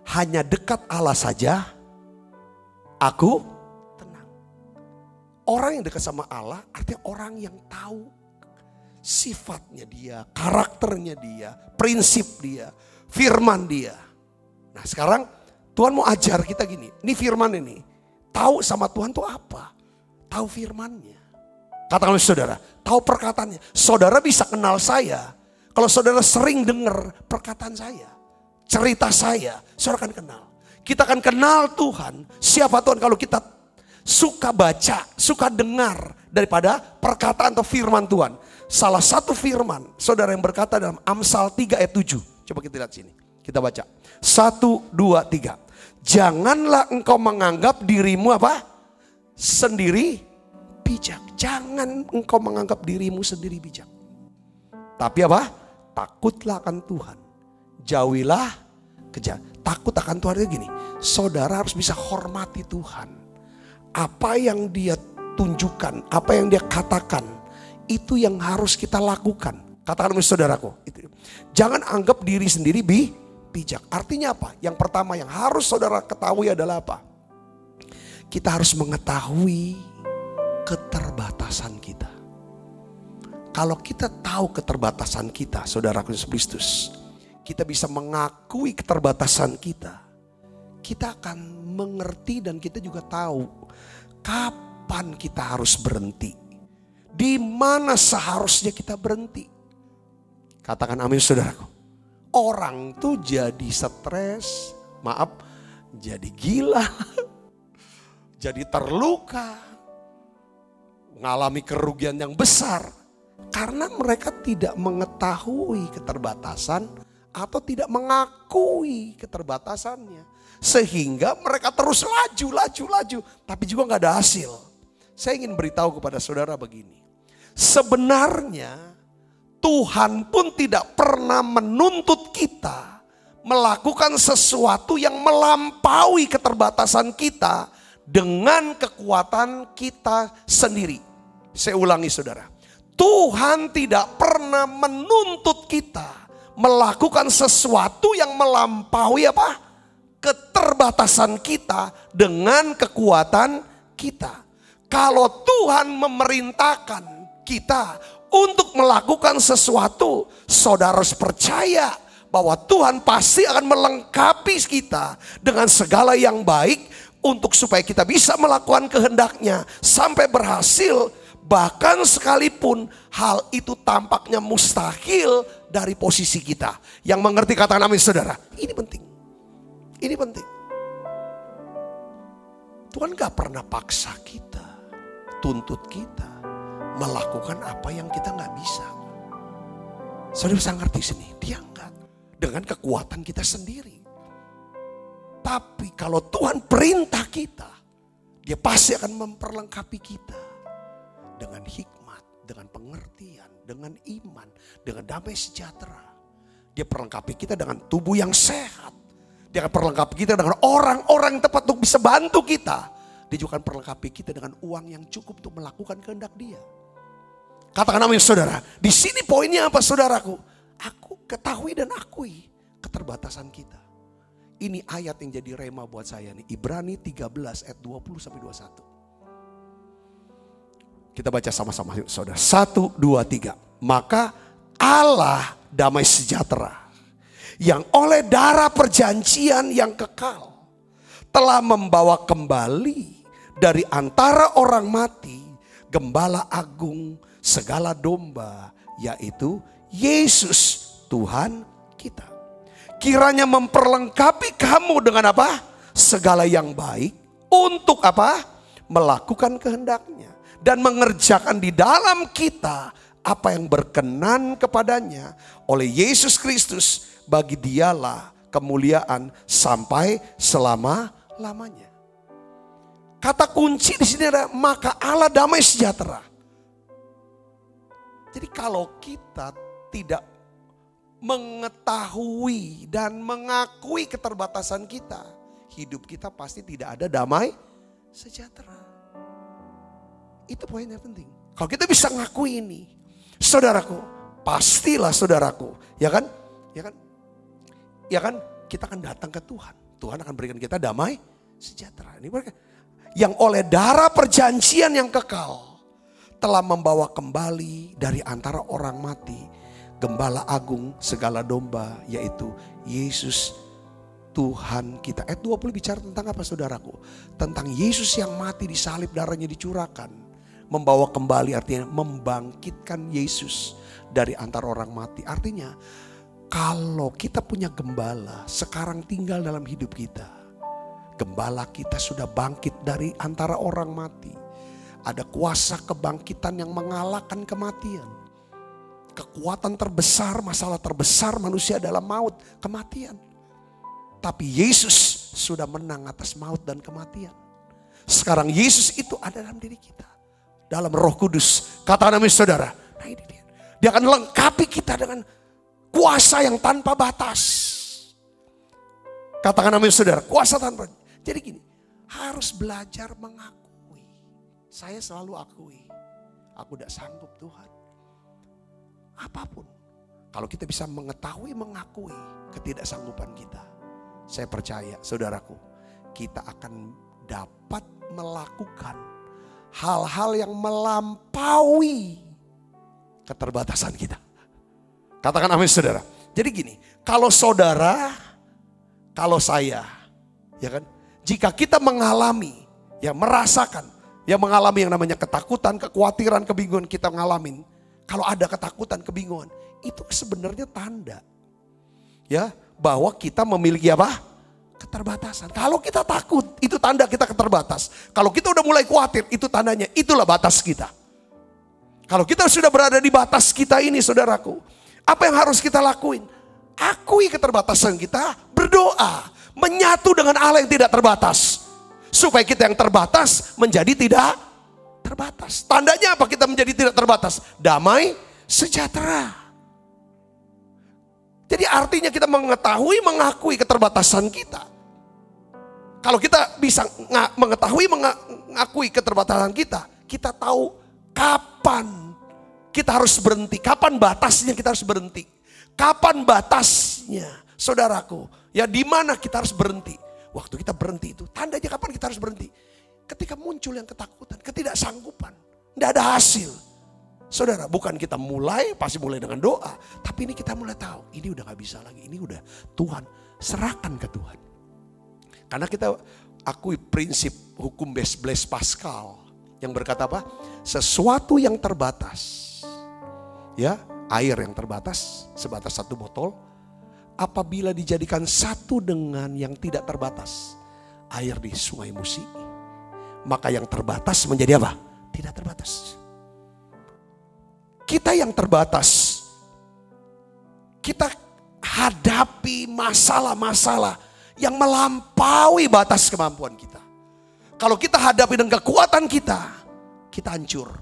[SPEAKER 2] hanya dekat Allah saja aku tenang. Orang yang dekat sama Allah artinya orang yang tahu sifatnya dia, karakternya dia, prinsip dia, firman dia. Nah sekarang Tuhan mau ajar kita gini, ini firman ini. Tahu sama Tuhan tuh apa? Tahu firmannya. Katakan saudara, tahu perkataannya. Saudara bisa kenal saya kalau saudara sering dengar perkataan saya. Cerita saya, saudara akan kenal. Kita akan kenal Tuhan, siapa Tuhan kalau kita suka baca, suka dengar daripada perkataan atau firman Tuhan. Salah satu firman, saudara yang berkata dalam Amsal 3 ayat 7. Coba kita lihat sini, kita baca. 1, 2, 3. Janganlah engkau menganggap dirimu apa? Sendiri bijak. Jangan engkau menganggap dirimu sendiri bijak. Tapi apa? Takutlah akan Tuhan. Jauhilah kejahatan. Takut akan Tuhan itu gini, saudara harus bisa hormati Tuhan. Apa yang dia tunjukkan, apa yang dia katakan, itu yang harus kita lakukan. Katakan saudaraku, itu. Jangan anggap diri sendiri bijak. Artinya apa? Yang pertama yang harus saudara ketahui adalah apa? Kita harus mengetahui keterbatasan kita. Kalau kita tahu keterbatasan kita, saudaraku Yesus Kristus, kita bisa mengakui keterbatasan kita. Kita akan mengerti dan kita juga tahu kapan kita harus berhenti. Di mana seharusnya kita berhenti. Katakan amin saudaraku. Orang tuh jadi stres, jadi gila, jadi terluka, mengalami kerugian yang besar. Karena mereka tidak mengetahui keterbatasan atau tidak mengakui keterbatasannya. Sehingga mereka terus laju, tapi juga nggak ada hasil. Saya ingin beritahu kepada saudara begini. Sebenarnya Tuhan pun tidak pernah menuntut kita melakukan sesuatu yang melampaui keterbatasan kita dengan kekuatan kita sendiri. Saya ulangi saudara. Tuhan tidak pernah menuntut kita melakukan sesuatu yang melampaui apa? Keterbatasan kita dengan kekuatan kita. Kalau Tuhan memerintahkan kita untuk melakukan sesuatu, saudara harus percaya bahwa Tuhan pasti akan melengkapi kita dengan segala yang baik untuk supaya kita bisa melakukan kehendak-Nya sampai berhasil. Bahkan sekalipun hal itu tampaknya mustahil dari posisi kita. Yang mengerti katakan amin saudara. Ini penting. Ini penting. Tuhan gak pernah paksa kita, tuntut kita melakukan apa yang kita gak bisa. Saudara bisa ngerti sini, dia enggak. Dengan kekuatan kita sendiri. Tapi kalau Tuhan perintah kita, dia pasti akan memperlengkapi kita. Dengan hikmat, dengan pengertian, dengan iman, dengan damai sejahtera. Dia perlengkapi kita dengan tubuh yang sehat. Dia akan perlengkapi kita dengan orang-orang yang tepat untuk bisa bantu kita. Dia juga akan perlengkapi kita dengan uang yang cukup untuk melakukan kehendak Dia. Katakan amin saudara. Di sini poinnya apa saudaraku? Aku ketahui dan akui keterbatasan kita. Ini ayat yang jadi rema buat saya nih. Ibrani 13 ayat 20 sampai 21. Kita baca sama-sama saudara. 1, 2, 3. Maka Allah damai sejahtera yang oleh darah perjanjian yang kekal telah membawa kembali dari antara orang mati gembala agung segala domba, yaitu Yesus Tuhan kita. Kiranya memperlengkapi kamu dengan apa? Segala yang baik untuk apa? Melakukan kehendak-Nya dan mengerjakan di dalam kita apa yang berkenan kepadanya oleh Yesus Kristus. Bagi Dialah kemuliaan sampai selama-lamanya. Kata kunci di sini adalah maka Allah damai sejahtera. Jadi kalau kita tidak mengetahui dan mengakui keterbatasan kita, hidup kita pasti tidak ada damai sejahtera. Itu poin yang penting. Kalau kita bisa ngakui ini, saudaraku, pastilah saudaraku, ya kan? Ya kan? Kita akan datang ke Tuhan. Tuhan akan berikan kita damai sejahtera. Ini yang oleh darah perjanjian yang kekal telah membawa kembali dari antara orang mati gembala agung segala domba, yaitu Yesus Tuhan kita. Ayat 20 bicara tentang apa saudaraku? Tentang Yesus yang mati disalib, darahnya dicurahkan. Membawa kembali artinya membangkitkan Yesus dari antara orang mati. Artinya kalau kita punya gembala sekarang tinggal dalam hidup kita. Gembala kita sudah bangkit dari antara orang mati. Ada kuasa kebangkitan yang mengalahkan kematian. Kekuatan terbesar, masalah terbesar manusia adalah maut, kematian. Tapi Yesus sudah menang atas maut dan kematian. Sekarang Yesus itu ada dalam diri kita. Dalam Roh Kudus. Katakan amin saudara. Nah ini dia. Dia akan lengkapi kita dengan kuasa yang tanpa batas. Katakan amin saudara. Kuasa tanpa. Jadi gini. Harus belajar mengakui. Saya selalu akui. Aku tidak sanggup Tuhan. Apapun. Kalau kita bisa mengetahui, mengakui ketidaksanggupan kita. Saya percaya saudaraku. Kita akan dapat melakukan hal-hal yang melampaui keterbatasan kita. Katakan amin saudara. Jadi gini, kalau saudara, kalau saya, ya kan, jika kita mengalami, ya merasakan, ya mengalami yang namanya ketakutan, kekhawatiran, kebingungan kita ngalamin. Kalau ada ketakutan, kebingungan, itu sebenarnya tanda, ya, bahwa kita memiliki apa? Keterbatasan. Kalau kita takut, itu tanda kita keterbatas. Kalau kita udah mulai khawatir, itu tandanya, itulah batas kita. Kalau kita sudah berada di batas kita ini, saudaraku, apa yang harus kita lakuin? akui keterbatasan kita, berdoa, menyatu dengan Allah yang tidak terbatas. Supaya kita yang terbatas menjadi tidak terbatas. Tandanya apa kita menjadi tidak terbatas? Damai, sejahtera. Jadi artinya kita mengetahui, mengakui keterbatasan kita. Kalau kita bisa mengetahui, mengakui keterbatasan kita, kita tahu kapan kita harus berhenti, kapan batasnya kita harus berhenti. Kapan batasnya, saudaraku? Ya di mana kita harus berhenti? Waktu kita berhenti itu, tandanya kapan kita harus berhenti? Ketika muncul yang ketakutan, ketidaksanggupan, tidak ada hasil. Saudara, bukan kita mulai, pasti mulai dengan doa. Tapi ini kita mulai tahu, ini udah gak bisa lagi. Ini udah Tuhan, serahkan ke Tuhan. Karena kita akui prinsip hukum Blaise Pascal. Yang berkata apa? Sesuatu yang terbatas. Ya, air yang terbatas, sebatas satu botol. Apabila dijadikan satu dengan yang tidak terbatas, air di Sungai Musi, maka yang terbatas menjadi apa? Tidak terbatas. Kita yang terbatas, kita hadapi masalah-masalah yang melampaui batas kemampuan kita. Kalau kita hadapi dengan kekuatan kita, kita hancur,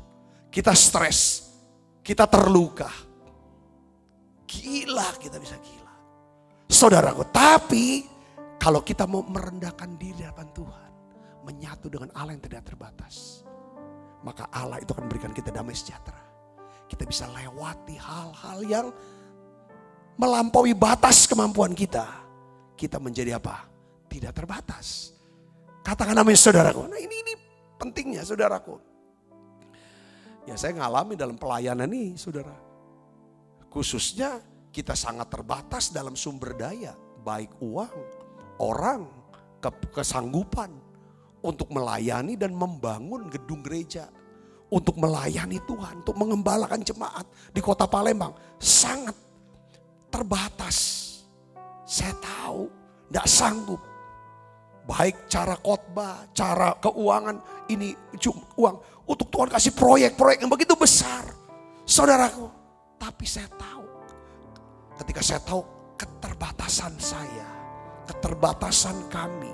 [SPEAKER 2] kita stres, kita terluka. Gila, kita bisa gila. Saudaraku, tapi kalau kita mau merendahkan diri di hadapan Tuhan, menyatu dengan Allah yang tidak terbatas, maka Allah itu akan memberikan kita damai sejahtera. Kita bisa lewati hal-hal yang melampaui batas kemampuan kita. Kita menjadi apa? Tidak terbatas. Katakan amin, saudaraku. Nah ini pentingnya, saudaraku. Ya saya ngalami dalam pelayanan nih, saudara. Khususnya kita sangat terbatas dalam sumber daya, baik uang, orang, kesanggupan untuk melayani dan membangun gedung gereja, untuk melayani Tuhan, untuk mengembalakan jemaat di kota Palembang. Sangat terbatas. Saya tahu tidak sanggup. Baik cara khotbah, cara keuangan, ini uang. Untuk Tuhan kasih proyek-proyek yang begitu besar. Saudaraku, tapi saya tahu. Ketika saya tahu keterbatasan saya, keterbatasan kami,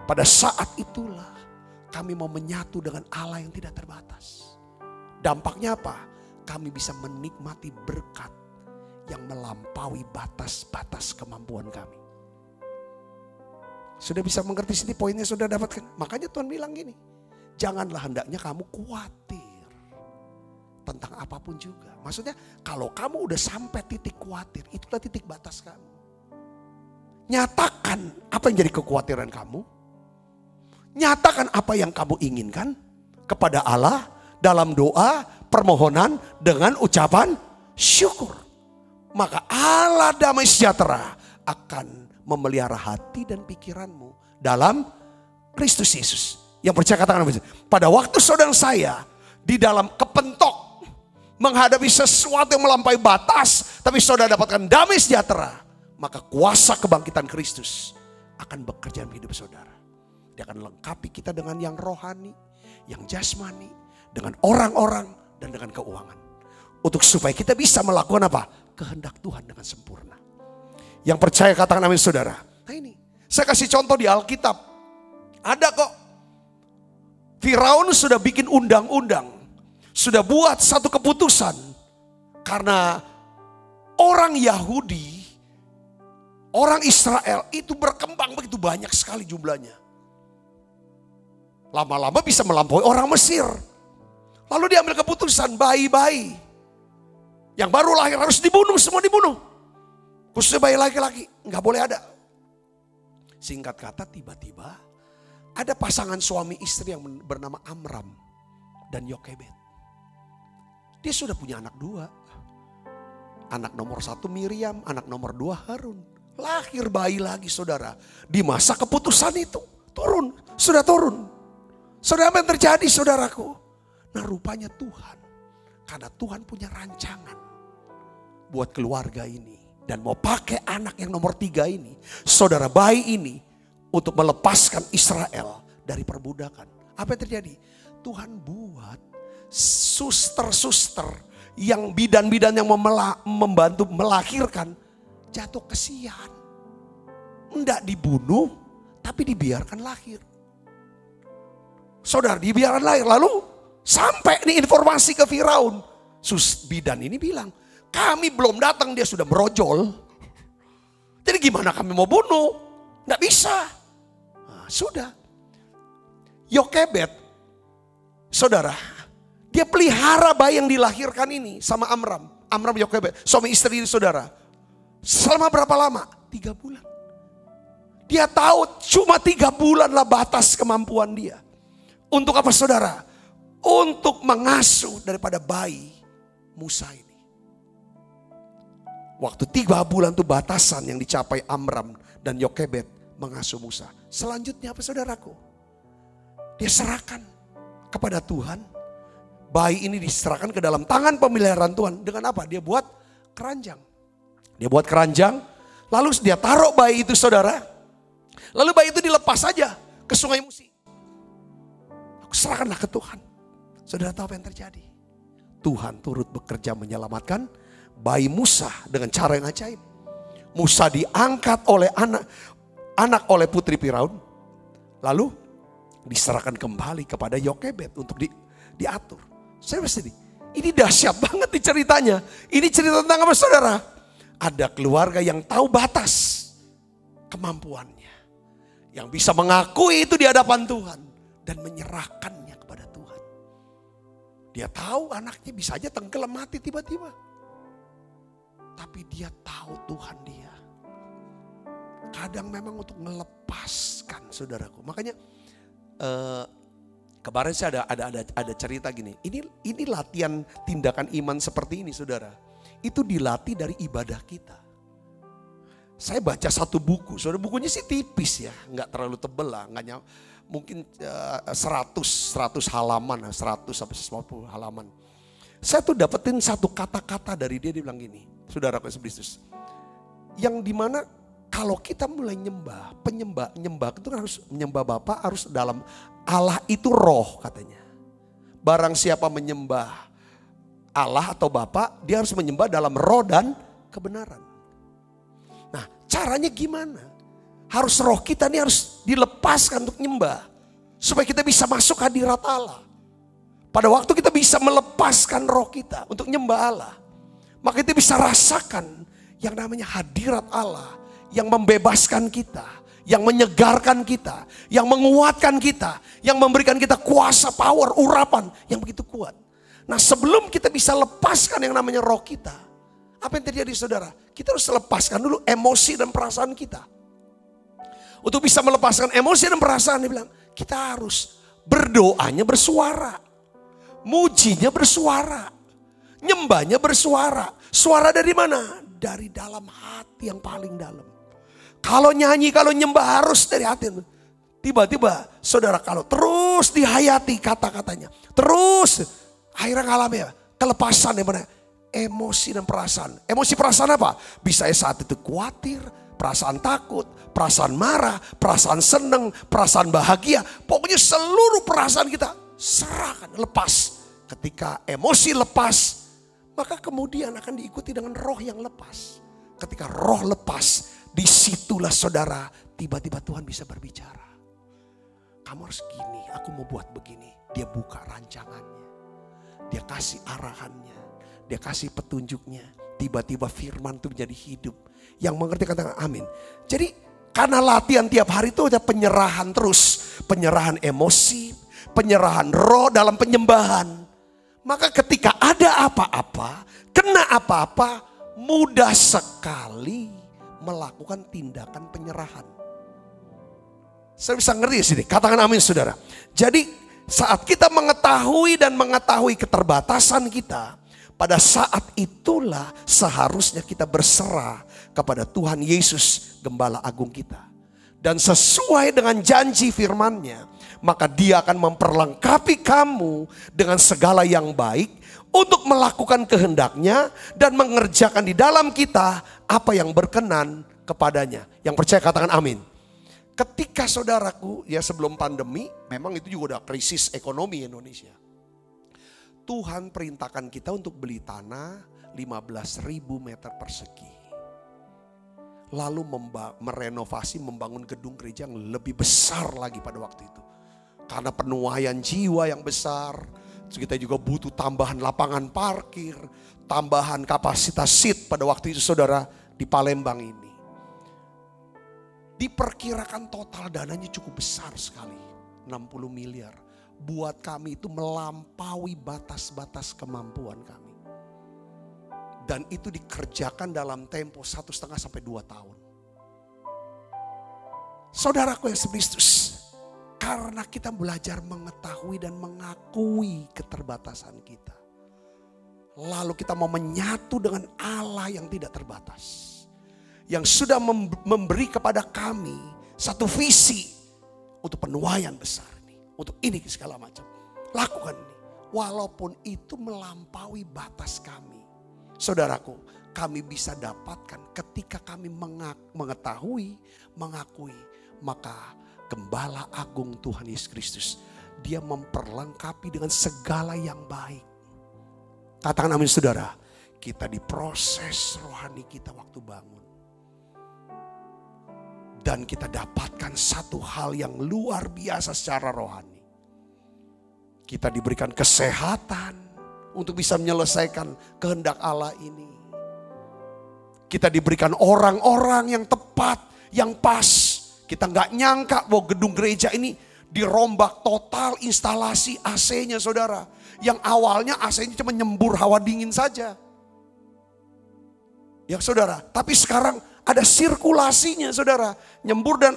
[SPEAKER 2] pada saat itulah kami mau menyatu dengan Allah yang tidak terbatas. Dampaknya apa? Kami bisa menikmati berkat yang melampaui batas-batas kemampuan kami. Sudah bisa mengerti sini poinnya, sudah dapatkan. Makanya Tuhan bilang gini, janganlah hendaknya kamu khawatir tentang apapun juga. Maksudnya kalau kamu udah sampai titik khawatir, itulah titik batas kamu. Nyatakan apa yang jadi kekhawatiran kamu. Nyatakan apa yang kamu inginkan kepada Allah dalam doa, permohonan dengan ucapan syukur. Maka Allah damai sejahtera akan memelihara hati dan pikiranmu dalam Kristus Yesus. Yang percaya katakan, pada waktu saudara saya di dalam kepentok menghadapi sesuatu yang melampaui batas, tapi saudara dapatkan damai sejahtera, maka kuasa kebangkitan Kristus akan bekerja dalam hidup saudara. Dia akan lengkapi kita dengan yang rohani, yang jasmani, dengan orang-orang dan dengan keuangan. Untuk supaya kita bisa melakukan apa? Kehendak Tuhan dengan sempurna. Yang percaya katakan amin, saudara. Nah ini, saya kasih contoh di Alkitab. Ada kok. Firaun sudah bikin undang-undang. Sudah buat satu keputusan. Karena orang Yahudi, orang Israel itu berkembang begitu banyak sekali jumlahnya. Lama-lama bisa melampaui orang Mesir. Lalu dia ambil keputusan, bayi-bayi yang baru lahir harus dibunuh, semua dibunuh. Khususnya bayi laki-laki, nggak boleh ada. Singkat kata, tiba-tiba ada pasangan suami istri yang bernama Amram dan Yokebed. Dia sudah punya anak dua. Anak nomor 1 Miriam, anak nomor 2 Harun. Lahir bayi lagi, saudara. Di masa keputusan itu turun, sudah turun. Saudara, apa yang terjadi, saudaraku? Nah, rupanya Tuhan, karena Tuhan punya rancangan buat keluarga ini dan mau pakai anak yang nomor 3 ini, saudara, bayi ini untuk melepaskan Israel dari perbudakan. Apa yang terjadi? Tuhan buat suster-suster yang bidan-bidan yang membantu melahirkan jatuh kesian. Enggak dibunuh, tapi dibiarkan lahir. Saudara, dibiarkan lahir. Lalu sampai nih informasi ke Firaun. Bidan ini bilang, kami belum datang dia sudah merojol. Jadi gimana kami mau bunuh? Nggak bisa. Nah, sudah. Yokebed, saudara, dia pelihara bayi yang dilahirkan ini sama Amram. Amram Yokebed, suami istri ini saudara. Selama berapa lama? 3 bulan. Dia tahu cuma 3 bulanlah batas kemampuan dia. Untuk apa saudara? Untuk mengasuh daripada bayi Musa ini. Waktu 3 bulan itu batasan yang dicapai Amram dan Yokebed mengasuh Musa. Selanjutnya apa saudaraku? Dia serahkan kepada Tuhan. Bayi ini diserahkan ke dalam tangan pemeliharaan Tuhan. Dengan apa? Dia buat keranjang. Dia buat keranjang. Lalu dia taruh bayi itu saudara. Lalu bayi itu dilepas saja ke sungai Musi. Serahkanlah ke Tuhan. Saudara tahu apa yang terjadi? Tuhan turut bekerja menyelamatkan bayi Musa dengan cara yang ajaib. Musa diangkat oleh anak oleh putri Firaun. Lalu diserahkan kembali kepada Yokebed untuk diatur. Saya bersedih. Ini dahsyat banget nih ceritanya. Ini cerita tentang apa saudara? Ada keluarga yang tahu batas kemampuannya. Yang bisa mengakui itu di hadapan Tuhan. Dan menyerahkannya kepada Tuhan. Dia tahu anaknya bisa aja tenggelam mati tiba-tiba. Tapi dia tahu Tuhan dia. Kadang memang untuk melepaskan saudaraku. Makanya kemarin saya ada cerita gini. Ini latihan tindakan iman seperti ini saudara. Itu dilatih dari ibadah kita. Saya baca satu buku. Saudara, bukunya sih tipis ya. Nggak terlalu tebel lah. Mungkin 100 halaman. 100 sampai 150 halaman. Saya tuh dapetin satu kata-kata dari dia. Dia bilang gini. Saudara Kristus. Yang dimana kalau kita mulai nyembah itu harus menyembah Bapa harus dalam Allah itu roh katanya. Barang siapa menyembah Allah atau Bapa, dia harus menyembah dalam roh dan kebenaran. Nah, caranya gimana? Harus roh kita ini harus dilepaskan untuk nyembah supaya kita bisa masuk hadirat Allah. Pada waktu kita bisa melepaskan roh kita untuk nyembah Allah, maka kita bisa rasakan yang namanya hadirat Allah. Yang membebaskan kita, yang menyegarkan kita, yang menguatkan kita, yang memberikan kita kuasa, power, urapan yang begitu kuat. Nah sebelum kita bisa lepaskan yang namanya roh kita, apa yang terjadi saudara? Kita harus lepaskan dulu emosi dan perasaan kita. Untuk bisa melepaskan emosi dan perasaan, dia bilang, kita harus berdoanya bersuara, mujinya bersuara, nyembahnya bersuara. Suara dari mana? Dari dalam hati yang paling dalam. Kalau nyanyi, kalau nyembah harus dari hati. Tiba-tiba saudara kalau terus dihayati kata-katanya. Terus akhirnya ngalami kelepasan yang mana? Emosi dan perasaan. Emosi perasaan apa? Bisa saat itu khawatir, perasaan takut, perasaan marah, perasaan senang, perasaan bahagia. Pokoknya seluruh perasaan kita serahkan, lepas. Ketika emosi lepas, maka kemudian akan diikuti dengan roh yang lepas. Ketika roh lepas, disitulah saudara tiba-tiba Tuhan bisa berbicara. Kamu harus gini, aku mau buat begini. Dia buka rancangannya. Dia kasih arahannya. Dia kasih petunjuknya. Tiba-tiba firman itu menjadi hidup. Yang mengerti katakan amin. Jadi karena latihan tiap hari itu ada penyerahan terus. Penyerahan emosi, penyerahan roh dalam penyembahan. Maka ketika ada apa-apa, kena apa-apa, mudah sekali melakukan tindakan penyerahan. Saya bisa ngerti sini, katakan amin saudara. Jadi saat kita mengetahui keterbatasan kita, pada saat itulah seharusnya kita berserah kepada Tuhan Yesus, Gembala Agung kita. Dan sesuai dengan janji firman-Nya, maka Dia akan memperlengkapi kamu dengan segala yang baik untuk melakukan kehendak-Nya dan mengerjakan di dalam kita apa yang berkenan kepadanya. Yang percaya katakan amin. Ketika saudaraku, ya sebelum pandemi, memang itu juga udah krisis ekonomi Indonesia. Tuhan perintahkan kita untuk beli tanah 15.000 meter persegi. lalu merenovasi, membangun gedung gereja yang lebih besar lagi pada waktu itu. Karena penuaian jiwa yang besar, kita juga butuh tambahan lapangan parkir, tambahan kapasitas seat pada waktu itu saudara di Palembang ini. Diperkirakan total dananya cukup besar sekali, 60 miliar. Buat kami itu melampaui batas-batas kemampuan kami. Dan itu dikerjakan dalam tempo 1,5 sampai 2 tahun. Saudaraku yang Kristus, karena kita belajar mengetahui dan mengakui keterbatasan kita. Lalu kita mau menyatu dengan Allah yang tidak terbatas. Yang sudah memberi kepada kami satu visi untuk penuaian besar ini. Untuk ini segala macam. Lakukan ini. Walaupun itu melampaui batas kami. Saudaraku, kami bisa dapatkan ketika kami mengetahui, mengakui. Maka Gembala Agung Tuhan Yesus Kristus, Dia memperlengkapi dengan segala yang baik. Katakan amin saudara. Kita diproses rohani kita waktu bangun. Dan kita dapatkan satu hal yang luar biasa secara rohani. Kita diberikan kesehatan untuk bisa menyelesaikan kehendak Allah ini. Kita diberikan orang-orang yang tepat, yang pas. Kita nggak nyangka bahwa gedung gereja ini dirombak total instalasi AC-nya saudara. Yang awalnya AC-nya cuma nyembur hawa dingin saja. Ya saudara, tapi sekarang ada sirkulasinya saudara. Nyembur dan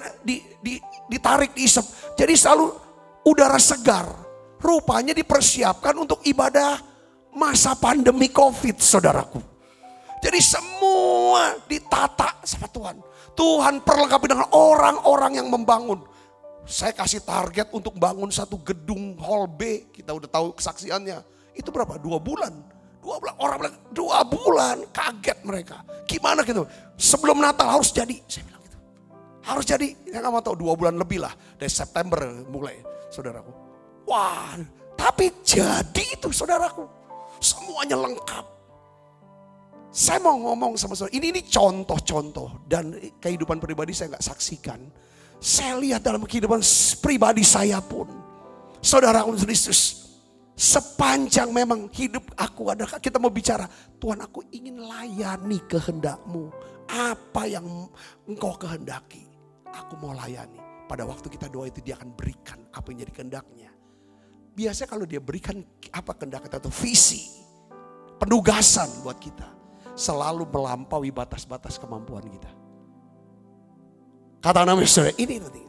[SPEAKER 2] ditarik, diisep. Jadi selalu udara segar. Rupanya dipersiapkan untuk ibadah masa pandemi COVID saudaraku. Jadi semua ditata sama Tuhan. Tuhan perlengkapi dengan orang-orang yang membangun. Saya kasih target untuk bangun satu gedung hall B. Kita udah tahu kesaksiannya. Itu berapa? 2 bulan. 2 bulan. Orang bilang 2 bulan. Kaget mereka. Gimana gitu. Sebelum Natal harus jadi. Saya bilang gitu. Harus jadi. Saya gak mau tahu 2 bulan lebih lah. Dari September mulai saudaraku. Wah. Tapi jadi itu saudaraku. Semuanya lengkap. Saya mau ngomong sama saudara, ini contoh-contoh dan kehidupan pribadi saya nggak saksikan. Saya lihat dalam kehidupan pribadi saya pun. Saudara Kristus, sepanjang memang hidup aku ada, kita mau bicara, Tuhan aku ingin layani kehendak-Mu. Apa yang Engkau kehendaki, aku mau layani. Pada waktu kita doa itu Dia akan berikan apa yang jadi kehendaknya. Biasanya kalau Dia berikan apa kehendak kita itu visi, penugasan buat kita. Selalu melampaui batas-batas kemampuan kita. Kata namanya saudara, ini nanti.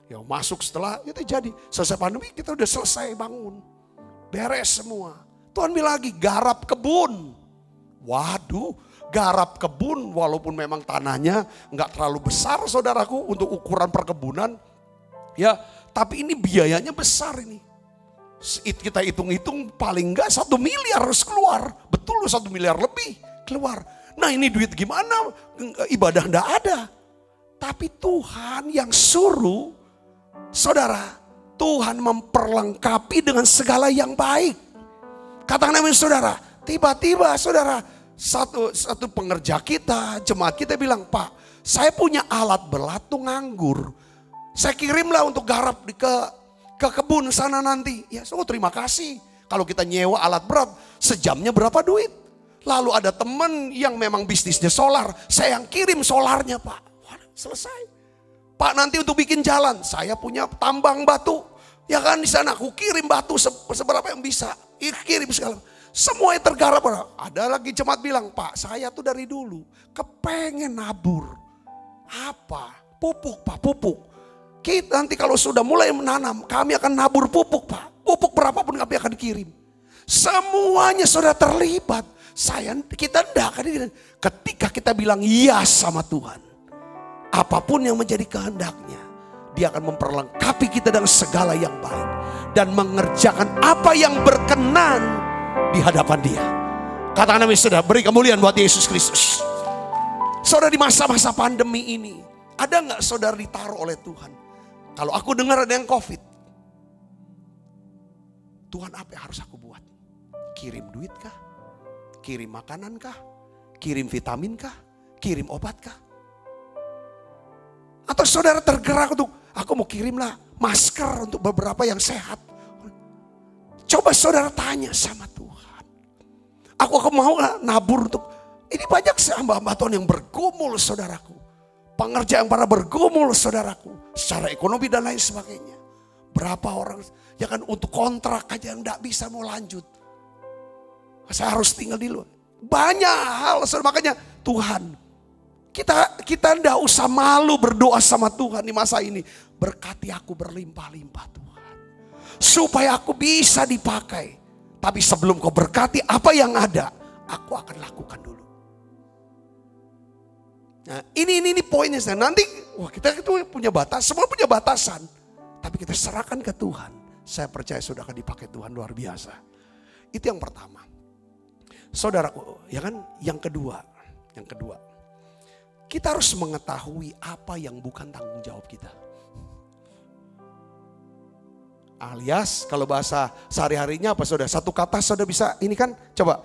[SPEAKER 2] Ya masuk setelah itu jadi. Selesai pandemi kita udah selesai bangun. Beres semua. Tuhan bilang lagi garap kebun. Waduh, garap kebun walaupun memang tanahnya nggak terlalu besar saudaraku untuk ukuran perkebunan. Ya, tapi ini biayanya besar ini. Kita hitung-hitung paling nggak 1 miliar harus keluar. Betul 1 miliar lebih keluar. Nah ini duit gimana? Ibadah enggak ada. Tapi Tuhan yang suruh, saudara, Tuhan memperlengkapi dengan segala yang baik. Katakan amin saudara. Tiba-tiba saudara, satu pengerja kita, jemaat kita bilang, Pak, saya punya alat belatung anggur. Saya kirimlah untuk garap ke kebun sana nanti. Ya terima kasih. Kalau kita nyewa alat berat, sejamnya berapa duit? Lalu ada teman yang memang bisnisnya solar. Saya yang kirim solarnya Pak. Wah, selesai. Pak nanti untuk bikin jalan. Saya punya tambang batu. Ya kan di sana aku kirim batu seberapa yang bisa. Kirim segala. Semua tergarap. Ada lagi jemaat bilang, Pak saya tuh dari dulu kepengen nabur. Apa? Pupuk Pak, pupuk. Kita nanti kalau sudah mulai menanam, kami akan nabur pupuk Pak. Pupuk berapapun kami akan kirim. Semuanya sudah terlibat. Kita enggak. Ketika kita bilang iya sama Tuhan. Apapun yang menjadi kehendaknya. Dia akan memperlengkapi kita dengan segala yang baik. Dan mengerjakan apa yang berkenan di hadapan Dia. Katakan amin saudara, beri kemuliaan buat Yesus Kristus. Saudara di masa-masa pandemi ini. Ada enggak saudara ditaruh oleh Tuhan? Kalau aku dengar ada yang COVID. Tuhan apa yang harus aku buat? Kirim duit kah? Kirim makanan kah? Kirim vitamin kah? Kirim obat kah? Atau saudara tergerak untuk, aku mau kirimlah masker untuk beberapa yang sehat. Coba saudara tanya sama Tuhan. Aku mau gak nabur untuk, ini banyak hamba-hamba Tuhan yang bergumul saudaraku. Pengerja yang para bergumul saudaraku. Secara ekonomi dan lain sebagainya. Berapa orang, ya kan untuk kontrak aja yang gak bisa mau lanjut. Saya harus tinggal di luar. Banyak hal, saudara. Makanya Tuhan, kita ndak usah malu berdoa sama Tuhan di masa ini. Berkati aku berlimpah-limpah Tuhan. Supaya aku bisa dipakai. Tapi sebelum kau berkati apa yang ada, aku akan lakukan dulu. Nah ini poinnya. Nanti kita itu punya batas, semua punya batasan. Tapi kita serahkan ke Tuhan. Saya percaya sudah akan dipakai Tuhan luar biasa. Itu yang pertama. Saudaraku, ya kan? Yang kedua. Kita harus mengetahui apa yang bukan tanggung jawab kita. Alias kalau bahasa sehari-harinya apa saudara? Satu kata saudara bisa, ini kan coba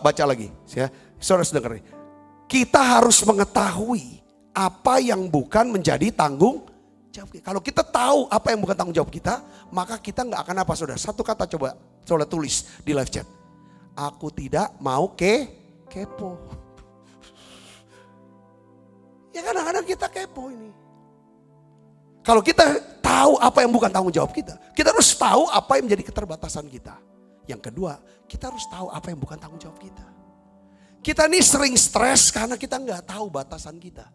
[SPEAKER 2] baca lagi. Ya, saudara dengar nih. Kita harus mengetahui apa yang bukan menjadi tanggung jawab kita. Kalau kita tahu apa yang bukan tanggung jawab kita, maka kita nggak akan apa saudara. Satu kata coba tulis di live chat. Aku tidak mau kepo. Ya kadang-kadang kita kepo ini. Kalau kita tahu apa yang bukan tanggung jawab kita harus tahu apa yang menjadi keterbatasan kita. Yang kedua, kita harus tahu apa yang bukan tanggung jawab kita. Kita ini sering stres karena kita nggak tahu batasan kita.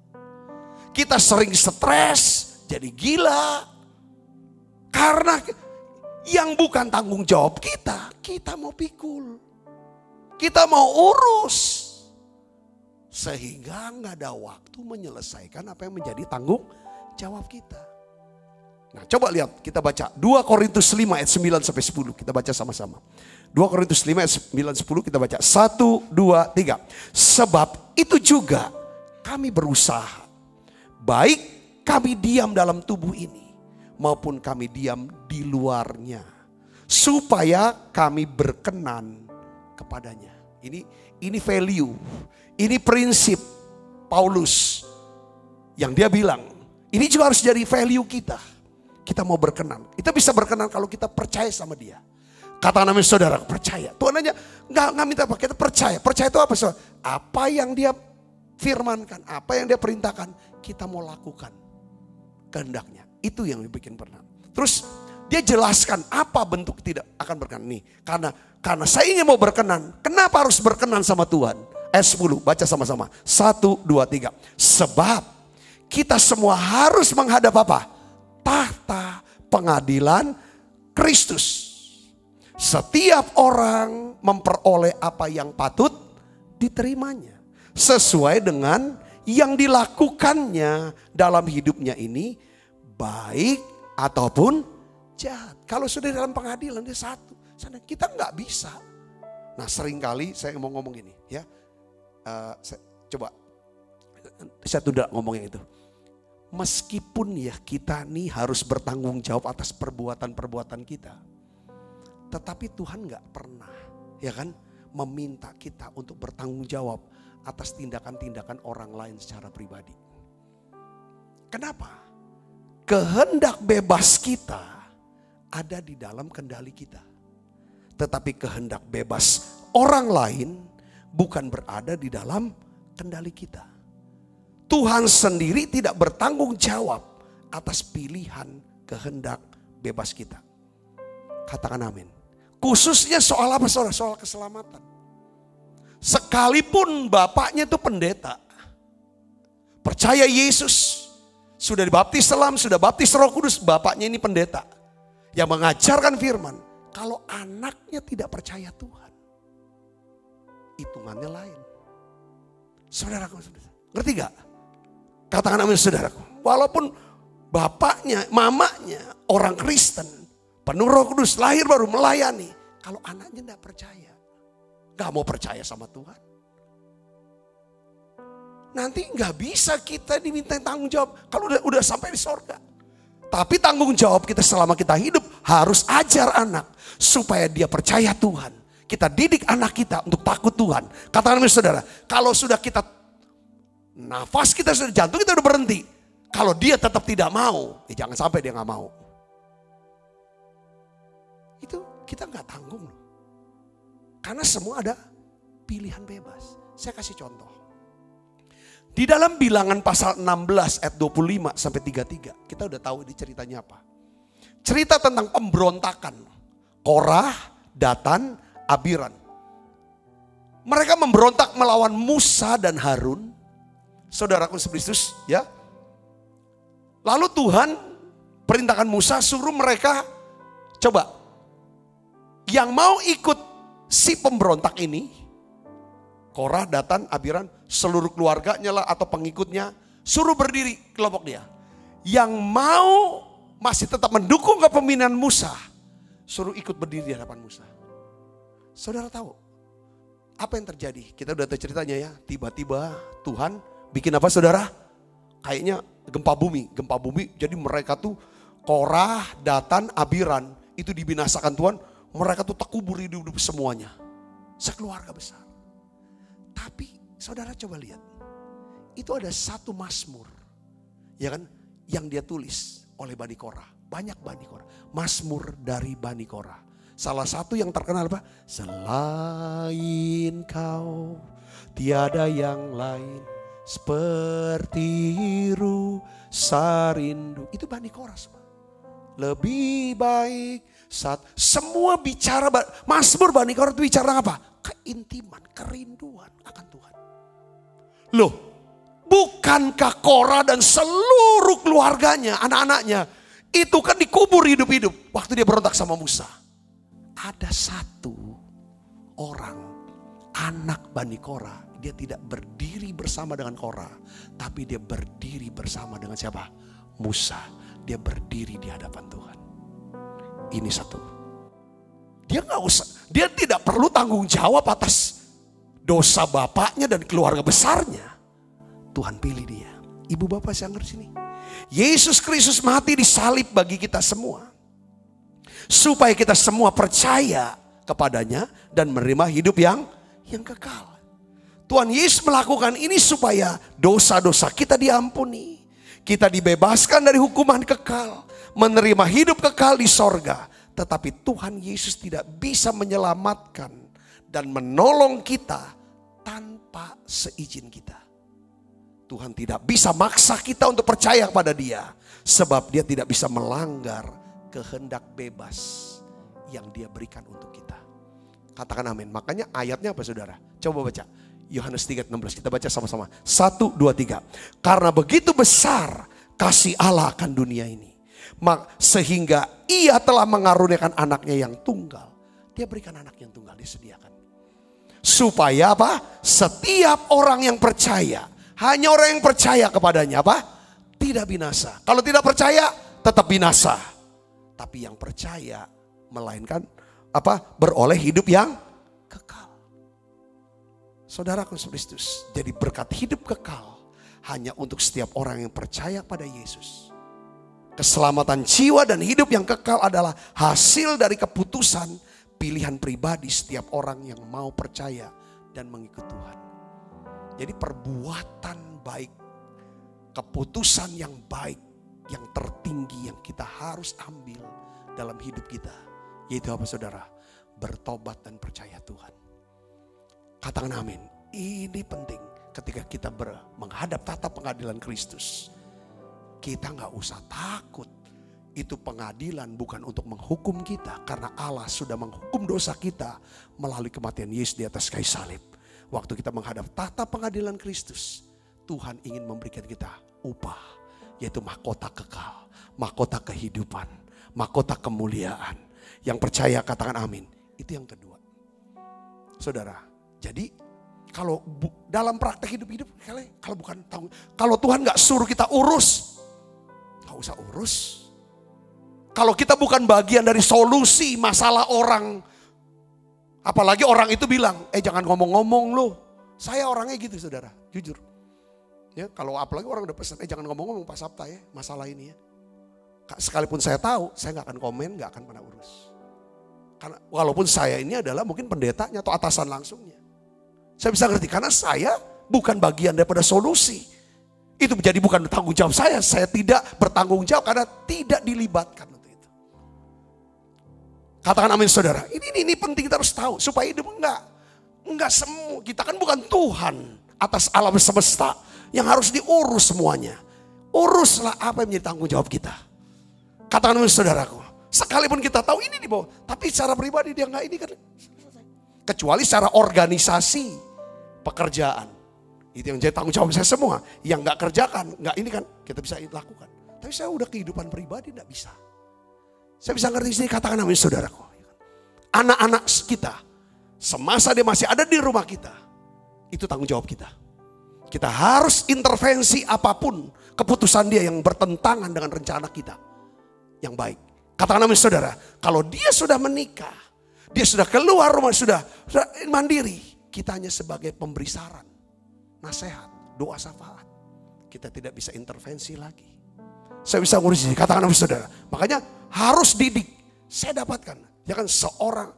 [SPEAKER 2] Kita sering stres, jadi gila. Karena yang bukan tanggung jawab kita mau pikul. Kita mau urus. Sehingga nggak ada waktu menyelesaikan apa yang menjadi tanggung jawab kita. Nah coba lihat, kita baca 2 Korintus 5 ayat 9 sampai 10. Kita baca sama-sama. 2 Korintus 5 ayat 9 10 kita baca. 1, 2, 3. Sebab itu juga kami berusaha. Baik kami diam dalam tubuh ini maupun kami diam di luarnya. Supaya kami berkenan kepadanya. Ini value. Ini prinsip Paulus yang dia bilang. Ini juga harus jadi value kita. Kita mau berkenan. Kita bisa berkenan kalau kita percaya sama dia. Kata namanya saudara, percaya. Tuhan aja nggak minta apa, kita percaya. Percaya itu apa saudara? Apa yang dia firmankan, apa yang dia perintahkan, kita mau lakukan kehendaknya. Itu yang bikin berkenan. Terus dia jelaskan apa bentuk tidak akan berkenan. Nih, karena saya ingin mau berkenan. Kenapa harus berkenan sama Tuhan? Ayat 10, baca sama-sama. 1, 2, 3. Sebab kita semua harus menghadap apa? Tahta pengadilan Kristus. Setiap orang memperoleh apa yang patut diterimanya. Sesuai dengan yang dilakukannya dalam hidupnya ini. Baik ataupun jahat. Kalau sudah dalam pengadilan dia satu. Kita nggak bisa. Nah seringkali saya mau ngomong ini ya. Saya tunda ngomongnya itu. Meskipun ya kita nih harus bertanggung jawab atas perbuatan-perbuatan kita. Tetapi Tuhan gak pernah ya kan meminta kita untuk bertanggung jawab atas tindakan-tindakan orang lain secara pribadi. Kenapa? Kehendak bebas kita ada di dalam kendali kita. Tetapi kehendak bebas orang lain bukan berada di dalam kendali kita. Tuhan sendiri tidak bertanggung jawab atas pilihan kehendak bebas kita. Katakan amin. Khususnya soal apa saudara? Soal keselamatan. Sekalipun bapaknya itu pendeta. Percaya Yesus. Sudah dibaptis selam, sudah baptis Roh Kudus. Bapaknya ini pendeta. Yang mengajarkan firman. Kalau anaknya tidak percaya Tuhan. Hitungannya lain. Saudaraku, ngerti gak? Katakan amin saudaraku. Walaupun bapaknya, mamanya orang Kristen, penuh Roh Kudus, lahir baru melayani. Kalau anaknya tidak percaya, gak mau percaya sama Tuhan. Nanti gak bisa kita diminta tanggung jawab kalau udah sampai di sorga. Tapi tanggung jawab kita selama kita hidup harus ajar anak supaya dia percaya Tuhan. Kita didik anak kita untuk takut Tuhan. Katakan saudara, kalau sudah kita nafas kita sudah, jantung kita udah berhenti. Kalau dia tetap tidak mau, jangan sampai dia nggak mau. Itu kita nggak tanggung loh. Karena semua ada pilihan bebas. Saya kasih contoh. Di dalam Bilangan pasal 16 ayat 25 sampai 33, kita udah tahu ini ceritanya apa. Cerita tentang pemberontakan Korah, Datan, Abiram. Mereka memberontak melawan Musa dan Harun. Saudaraku Kristus, ya. Lalu Tuhan perintahkan Musa suruh mereka, coba, yang mau ikut si pemberontak ini, Korah, Datan, Abiram, seluruh keluarganya lah atau pengikutnya, suruh berdiri kelompok dia. Yang mau masih tetap mendukung kepemimpinan Musa, suruh ikut berdiri di hadapan Musa. Saudara tahu apa yang terjadi? Kita udah tahu ceritanya ya. Tiba-tiba Tuhan bikin apa saudara? Kayaknya gempa bumi. Jadi mereka tuh Korah, Datan, Abiram itu dibinasakan Tuhan. Mereka tuh takubur hidup semuanya. Sekeluarga besar. Tapi saudara coba lihat. Itu ada satu mazmur. Ya kan? Yang dia tulis oleh Bani Korah. Banyak Bani Korah. Mazmur dari Bani Korah. Salah satu yang terkenal apa? Selain kau tiada yang lain. Seperti rusa rindu. Itu Bani Korah semua. Lebih baik saat semua bicara. Mazmur Bani Korah itu bicara apa? Keintiman, kerinduan akan Tuhan. Loh, bukankah Korah dan seluruh keluarganya, anak-anaknya, itu kan dikubur hidup-hidup waktu dia berontak sama Musa. Ada satu orang, anak Bani Korah, dia tidak berdiri bersama dengan Korah, tapi dia berdiri bersama dengan siapa? Musa. Dia berdiri di hadapan Tuhan. Ini satu. Dia nggak usah, dia tidak perlu tanggung jawab atas dosa bapaknya dan keluarga besarnya. Tuhan pilih dia. Ibu bapak saya ngerti sini. Yesus Kristus mati di salib bagi kita semua. Supaya kita semua percaya kepadanya dan menerima hidup yang kekal. Tuhan Yesus melakukan ini supaya dosa-dosa kita diampuni. Kita dibebaskan dari hukuman kekal. Menerima hidup kekal di sorga. Tetapi Tuhan Yesus tidak bisa menyelamatkan dan menolong kita tanpa seizin kita. Tuhan tidak bisa maksa kita untuk percaya kepada Dia. Sebab Dia tidak bisa melanggar kehendak bebas yang Dia berikan untuk kita. Katakan amin. Makanya ayatnya apa saudara? Coba baca. Yohanes 3:16. Kita baca sama-sama. 1, 2, 3. Karena begitu besar kasih Allah akan dunia ini. Sehingga Ia telah mengaruniakan anaknya yang tunggal. Dia berikan anak yang tunggal, disediakan. Supaya apa? Setiap orang yang percaya. Hanya orang yang percaya kepadanya apa? Tidak binasa. Kalau tidak percaya tetap binasa. Tapi yang percaya melainkan apa? Beroleh hidup yang kekal. Saudaraku Kristus, jadi berkat hidup kekal hanya untuk setiap orang yang percaya pada Yesus. Keselamatan jiwa dan hidup yang kekal adalah hasil dari keputusan pilihan pribadi setiap orang yang mau percaya dan mengikut Tuhan. Jadi perbuatan baik, keputusan yang baik, yang tertinggi yang kita harus ambil dalam hidup kita. Yaitu apa saudara? Bertobat dan percaya Tuhan. Katakan amin. Ini penting ketika kita menghadap tata pengadilan Kristus. Kita gak usah takut. Itu pengadilan bukan untuk menghukum kita. Karena Allah sudah menghukum dosa kita melalui kematian Yesus di atas kayu salib. Waktu kita menghadap tata pengadilan Kristus, Tuhan ingin memberikan kita upah. Yaitu mahkota kekal, mahkota kehidupan, mahkota kemuliaan. Yang percaya katakan amin. Itu yang kedua. Saudara, jadi kalau dalam praktek hidup-hidup, kalau Tuhan gak suruh kita urus, gak usah urus. Kalau kita bukan bagian dari solusi masalah orang, apalagi orang itu bilang, jangan ngomong-ngomong loh. Saya orangnya gitu saudara, jujur. Ya, kalau apalagi orang udah pesan, jangan ngomong-ngomong Pak Sabta ya, masalah ini ya. Sekalipun saya tahu, saya gak akan komen, gak akan pernah urus. Karena walaupun saya ini adalah mungkin pendetanya atau atasan langsungnya. Saya bisa ngerti karena saya bukan bagian daripada solusi. Itu menjadi bukan tanggung jawab saya. Saya tidak bertanggung jawab karena tidak dilibatkan untuk itu. Katakan amin saudara. Ini penting kita harus tahu supaya hidup enggak semua. Kita kan bukan Tuhan atas alam semesta yang harus diurus semuanya. Uruslah apa yang menjadi tanggung jawab kita. Katakan amin saudaraku. Sekalipun kita tahu ini di bawah, tapi secara pribadi dia enggak ini kan. Kecuali secara organisasi pekerjaan. Itu yang jadi tanggung jawab saya semua. Yang enggak kerjakan, enggak ini kan kita bisa lakukan. Tapi saya udah kehidupan pribadi enggak bisa. Saya bisa ngerti sini, katakan amin saudaraku. Anak-anak kita, semasa dia masih ada di rumah kita, itu tanggung jawab kita. Kita harus intervensi apapun keputusan dia yang bertentangan dengan rencana kita yang baik. Katakan amin saudara, kalau dia sudah menikah, dia sudah keluar rumah, sudah mandiri, kita hanya sebagai pemberi saran, nasihat, doa syafaat. Kita tidak bisa intervensi lagi. Saya bisa ngurus ini, katakan amin saudara. Makanya harus didik. Saya dapatkan, ya kan seorang,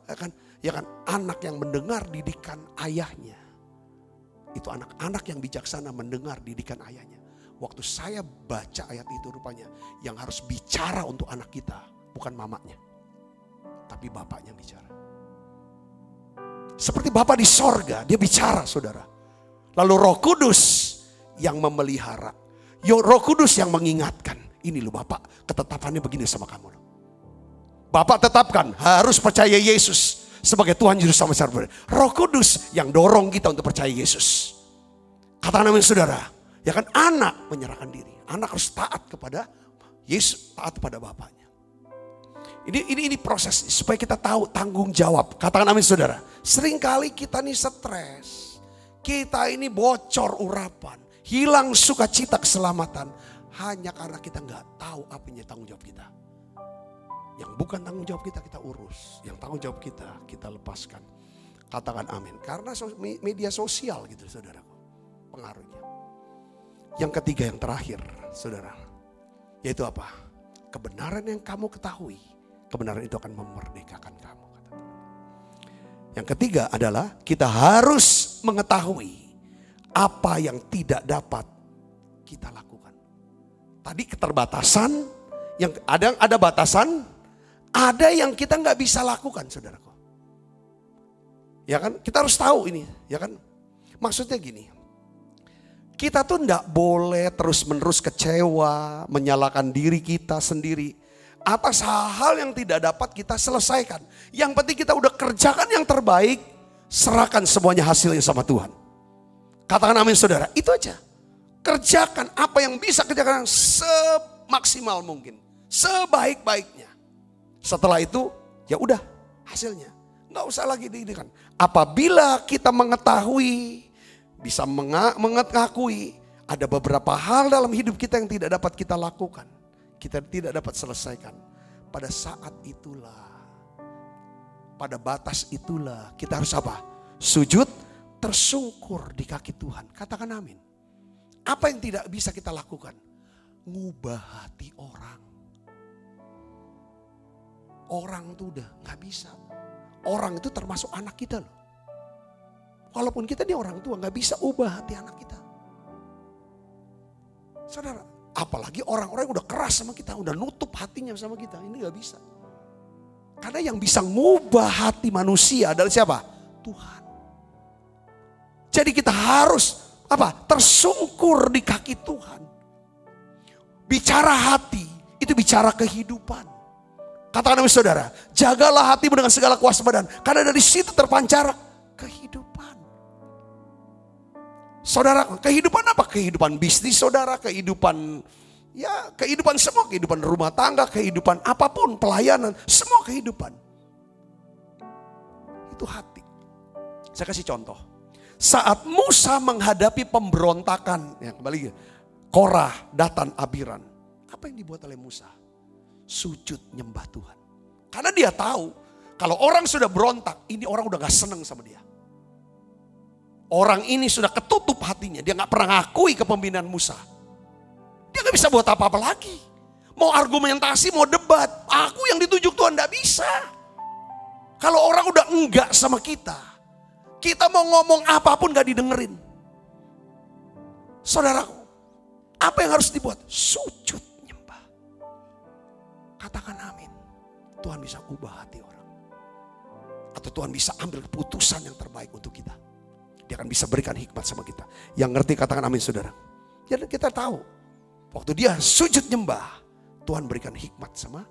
[SPEAKER 2] ya kan anak yang mendengar didikan ayahnya. Itu anak-anak yang bijaksana mendengar didikan ayahnya. Waktu saya baca ayat itu rupanya yang harus bicara untuk anak kita bukan mamanya, tapi bapaknya bicara. Seperti Bapa di sorga, dia bicara saudara. Lalu Roh Kudus yang memelihara, Roh Kudus yang mengingatkan. Ini loh Bapak, ketetapannya begini sama kamu loh. Bapak tetapkan harus percaya Yesus sebagai Tuhan Yesus sama saudara. Roh Kudus yang dorong kita untuk percaya Yesus. Katakan amin saudara. Ya kan anak menyerahkan diri. Anak harus taat kepada Yesus, taat kepada Bapaknya. Ini proses supaya kita tahu tanggung jawab. Katakan amin saudara. Seringkali kita nih stres. Kita ini bocor urapan. Hilang sukacita keselamatan. Hanya karena kita nggak tahu apa yang tanggung jawab kita. Yang bukan tanggung jawab kita, kita urus. Yang tanggung jawab kita lepaskan. Katakan amin. Karena media sosial gitu saudaraku. Pengaruhnya. Yang ketiga, yang terakhir saudara. Yaitu apa? Kebenaran yang kamu ketahui. Kebenaran itu akan memerdekakan kamu. Yang ketiga adalah kita harus mengetahui apa yang tidak dapat kita lakukan. Tadi keterbatasan, yang ada batasan, ada yang kita nggak bisa lakukan, saudaraku. Ya kan, kita harus tahu ini, ya kan. Maksudnya gini, kita tuh nggak boleh terus-menerus kecewa, menyalahkan diri kita sendiri atas hal-hal yang tidak dapat kita selesaikan. Yang penting kita udah kerjakan yang terbaik, serahkan semuanya hasilnya sama Tuhan. Katakan amin saudara, itu aja. Kerjakan apa yang bisa kerjakan semaksimal mungkin, sebaik-baiknya. Setelah itu ya udah hasilnya, nggak usah lagi diinginkan. Apabila kita mengetahui, bisa mengakui ada beberapa hal dalam hidup kita yang tidak dapat kita lakukan, kita tidak dapat selesaikan. Pada saat itulah, pada batas itulah kita harus apa? Sujud, tersungkur di kaki Tuhan. Katakan amin. Apa yang tidak bisa kita lakukan? Ngubah hati orang. Orang itu udah gak bisa. Orang itu termasuk anak kita loh. Walaupun kita dia orang tua, gak bisa ubah hati anak kita. Saudara, apalagi orang-orang yang udah keras sama kita, udah nutup hatinya sama kita, ini gak bisa. Karena yang bisa ngubah hati manusia adalah siapa? Tuhan. Jadi kita harus tersungkur di kaki Tuhan. Bicara hati, itu bicara kehidupan. Katakan amin saudara, jagalah hatimu dengan segala kewaspadaan, karena dari situ terpancar kehidupan. Saudara, kehidupan apa? Kehidupan bisnis saudara, kehidupan semua, kehidupan rumah tangga, kehidupan apapun, pelayanan, semua kehidupan. Itu hati. Saya kasih contoh. Saat Musa menghadapi pemberontakan, ya kembali Korah, Datan, Abiram. Apa yang dibuat oleh Musa? Sujud nyembah Tuhan. Karena dia tahu kalau orang sudah berontak, ini orang udah gak seneng sama dia. Orang ini sudah ketutup hatinya, dia gak pernah ngakui kepemimpinan Musa. Dia gak bisa buat apa-apa lagi. Mau argumentasi, mau debat, aku yang ditunjuk Tuhan gak bisa. Kalau orang udah enggak sama kita mau ngomong apapun gak didengerin. Saudaraku, Apa yang harus dibuat? Sujud nyembah. Katakan amin. Tuhan bisa ubah hati orang. Atau Tuhan bisa ambil keputusan yang terbaik untuk kita. Dia akan bisa berikan hikmat sama kita. Yang ngerti katakan amin saudara. Jadi kita tahu. Waktu dia sujud nyembah. Tuhan berikan hikmat sama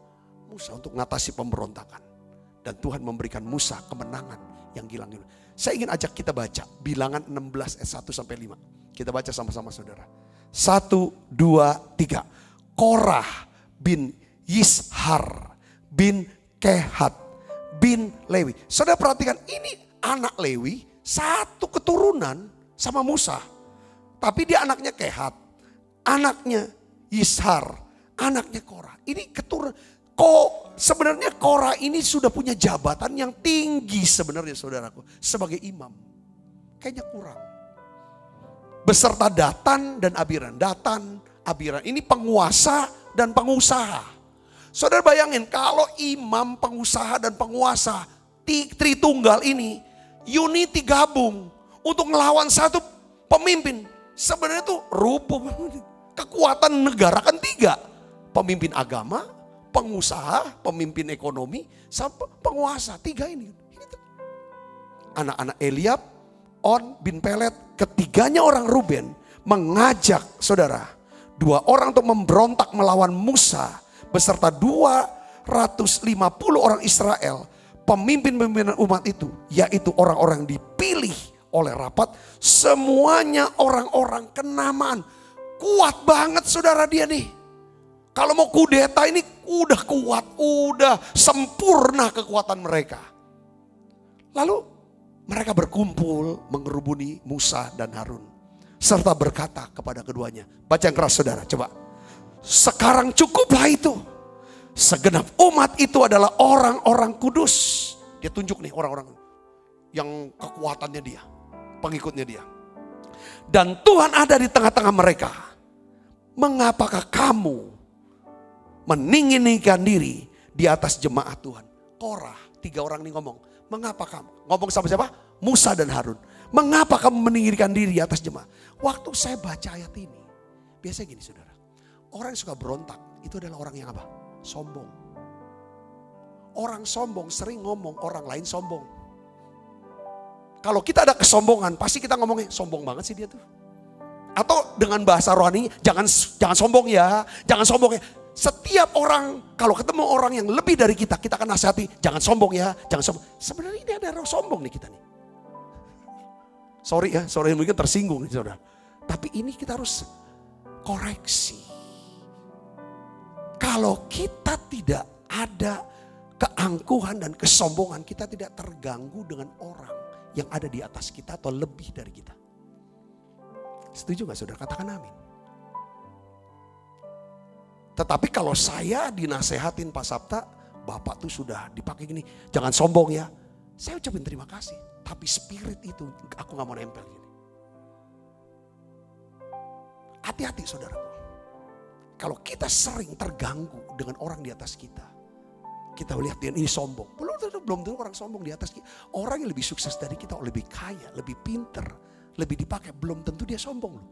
[SPEAKER 2] Musa untuk mengatasi pemberontakan. Dan Tuhan memberikan Musa kemenangan yang gilang-gilang. Saya ingin ajak kita baca Bilangan 16 ayat 1 sampai 5. Kita baca sama-sama saudara. 1, 2, 3. Korah bin Yishar bin Kehat bin Lewi. Saudara perhatikan, ini anak Lewi satu keturunan sama Musa. Tapi dia anaknya Kehat, anaknya Yishar, anaknya Korah. Ini keturunan. Sebenarnya Korah ini sudah punya jabatan yang tinggi sebenarnya saudaraku. Sebagai imam. Kayaknya kurang. Beserta Datan dan Abiram. Datan, Abiram. Ini penguasa dan pengusaha. Saudara bayangin kalau imam, pengusaha dan penguasa. Tritunggal ini. Unity gabung. Untuk melawan satu pemimpin. Sebenarnya itu rubuh. Kekuatan negara kan 3. Pemimpin agama, pengusaha, pemimpin ekonomi, sampai penguasa. 3 ini. Anak-anak Eliab, On bin Pelet, ketiganya orang Ruben mengajak saudara 2 orang untuk memberontak melawan Musa beserta 250 orang Israel, pemimpin-pimpinan umat itu, yaitu orang-orang dipilih oleh rapat, semuanya orang-orang kenamaan. Kuat banget saudara dia nih. Kalau mau kudeta ini udah kuat, udah sempurna kekuatan mereka. Lalu mereka berkumpul mengerubuni Musa dan Harun. Serta berkata kepada keduanya. Baca yang keras saudara, coba. Sekarang cukuplah itu. Segenap umat itu adalah orang-orang kudus. Dia tunjuk nih orang-orang yang kekuatannya dia, pengikutnya dia. Dan Tuhan ada di tengah-tengah mereka. Mengapakah kamu meninggikan diri di atas jemaat Tuhan? Korah, 3 orang ini ngomong. Mengapa kamu? Ngomong sama siapa? Musa dan Harun. Mengapa kamu meninggikan diri di atas jemaat? Waktu saya baca ayat ini, biasanya gini saudara. Orang yang suka berontak, itu adalah orang yang apa? Sombong. Orang sombong sering ngomong orang lain sombong. Kalau kita ada kesombongan, pasti kita ngomongnya sombong banget sih dia tuh. Atau dengan bahasa rohani, jangan sombong ya, jangan sombong ya. Setiap orang, kalau ketemu orang yang lebih dari kita, kita akan nasihati, jangan sombong ya, jangan sombong. Sebenarnya ini ada roh sombong nih kita nih. Sorry ya, sorry mungkin tersinggung nih saudara. Tapi ini kita harus koreksi. Kalau kita tidak ada keangkuhan dan kesombongan, kita tidak terganggu dengan orang yang ada di atas kita atau lebih dari kita. Setuju gak saudara? Katakan amin. Tetapi kalau saya dinasehatin Pak Sabta, Bapak tuh sudah dipakai gini, jangan sombong ya. Saya ucapin terima kasih. Tapi spirit itu aku gak mau nempel gini. Hati-hati saudaraku. Kalau kita sering terganggu dengan orang di atas kita, kita lihat dia ini sombong. Belum tentu orang sombong di atas kita. Orang yang lebih sukses dari kita, lebih kaya, lebih pinter, lebih dipakai, belum tentu dia sombong loh.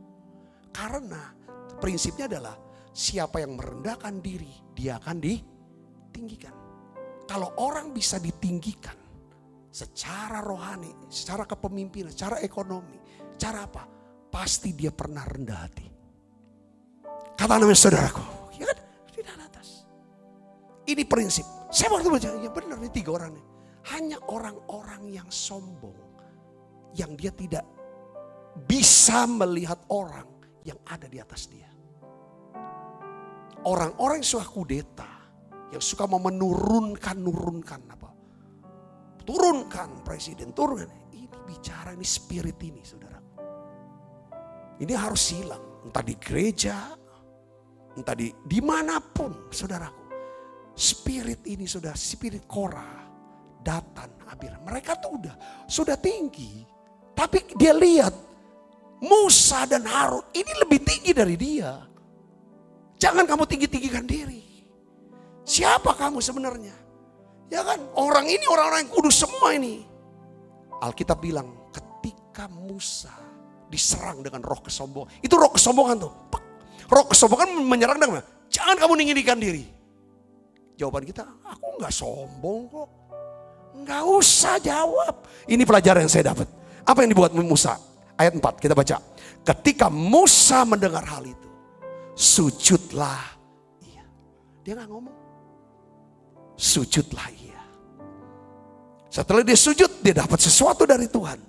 [SPEAKER 2] Karena prinsipnya adalah siapa yang merendahkan diri, dia akan ditinggikan. Kalau orang bisa ditinggikan secara rohani, secara kepemimpinan, secara ekonomi, cara apa? Pasti dia pernah rendah hati. Kata namanya saudaraku, ya kan? Tidak atas. Ini prinsip. Saya waktu baca, ya benar nih 3 orang nih. Hanya orang-orang yang sombong, yang dia tidak bisa melihat orang yang ada di atas dia. Orang-orang yang suka kudeta, yang suka mau menurunkan apa? Turunkan presiden, turunkan. Ini bicara, ini spirit ini saudaraku. Ini harus hilang, entah di gereja, entah dimanapun saudaraku. Spirit ini sudah, spirit Korah, Datan, Abiram. Mereka tuh sudah tinggi. Tapi dia lihat Musa dan Harun ini lebih tinggi dari dia. Jangan kamu tinggi-tinggikan diri. Siapa kamu sebenarnya? Ya kan, orang ini orang-orang yang kudus semua ini. Alkitab bilang ketika Musa diserang dengan roh kesombongan. Itu roh kesombongan tuh. Roh kesombongan menyerang dengan, jangan kamu meninggikan diri. Jawaban kita, aku gak sombong kok. Gak usah jawab. Ini pelajaran yang saya dapat. Apa yang dibuat Musa? Ayat 4 kita baca. Ketika Musa mendengar hal itu, sujudlah ia. Dia gak ngomong. Sujudlah ia. Setelah dia sujud, dia dapat sesuatu dari Tuhan.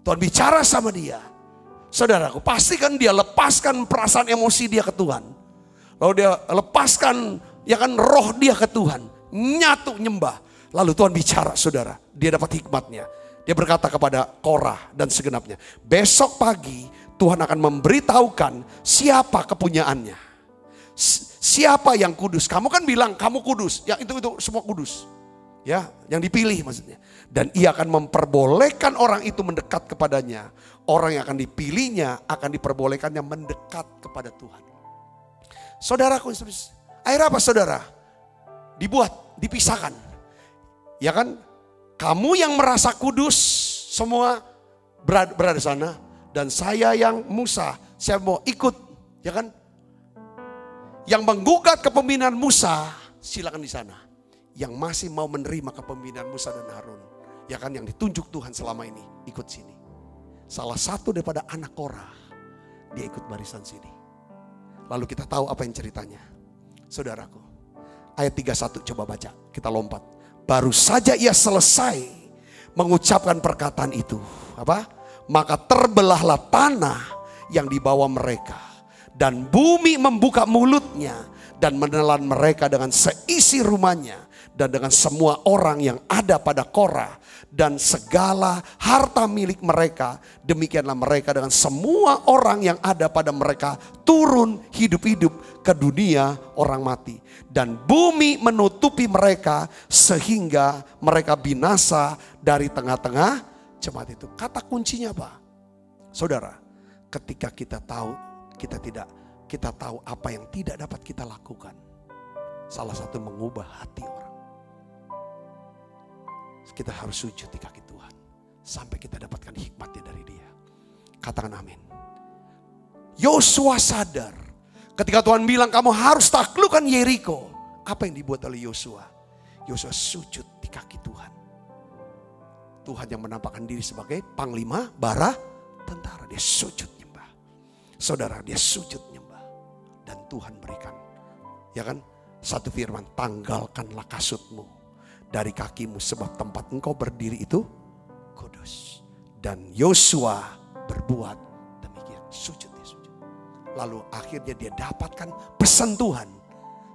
[SPEAKER 2] Tuhan bicara sama dia. Saudaraku, pastikan dia lepaskan perasaan emosi dia ke Tuhan. Lalu dia lepaskan ya kan roh dia ke Tuhan. Nyatu nyembah. Lalu Tuhan bicara, saudara. Dia dapat hikmatnya. Dia berkata kepada Korah dan segenapnya, besok pagi Tuhan akan memberitahukan siapa kepunyaannya. Siapa yang kudus. Kamu kan bilang kamu kudus. Yang itu semua kudus. Ya, yang dipilih maksudnya. Dan ia akan memperbolehkan orang itu mendekat kepadanya. Orang yang akan dipilihnya akan diperbolehkannya mendekat kepada Tuhan. Saudaraku, akhirnya apa saudara? Dibuat, dipisahkan. Ya kan? Kamu yang merasa kudus semua berada di sana. Dan saya yang Musa, saya mau ikut. Ya kan? Yang menggugat kepemimpinan Musa, silakan di sana. Yang masih mau menerima kepemimpinan Musa dan Harun. Ya kan, yang ditunjuk Tuhan selama ini, ikut sini. Salah satu daripada anak Korah, dia ikut barisan sini. Lalu kita tahu apa yang ceritanya. Saudaraku, ayat 31 coba baca, kita lompat. Baru saja ia selesai mengucapkan perkataan itu. Apa? Maka terbelahlah tanah yang dibawa mereka. Dan bumi membuka mulutnya dan menelan mereka dengan seisi rumahnya. Dan dengan semua orang yang ada pada Korah. Dan segala harta milik mereka. Demikianlah mereka dengan semua orang yang ada pada mereka turun hidup-hidup ke dunia orang mati. Dan bumi menutupi mereka sehingga mereka binasa dari tengah-tengah jemaat itu. Kata kuncinya apa? Saudara, ketika kita tahu kita tahu apa yang tidak dapat kita lakukan. Salah satu mengubah hati orang. Kita harus sujud di kaki Tuhan sampai kita dapatkan hikmatnya dari Dia. Katakan amin. Yosua sadar ketika Tuhan bilang kamu harus taklukkan Yeriko. Apa yang dibuat oleh Yosua? Yosua sujud di kaki Tuhan. Tuhan yang menampakkan diri sebagai panglima bara tentara. Dia sujud nyembah. Saudara, dia sujud nyembah. Dan Tuhan berikan, ya kan, satu firman, tanggalkanlah kasutmu dari kakimu sebab tempat engkau berdiri itu kudus. Dan Yosua berbuat demikian. Sujud, dia sujud. Lalu akhirnya dia dapatkan pesan Tuhan.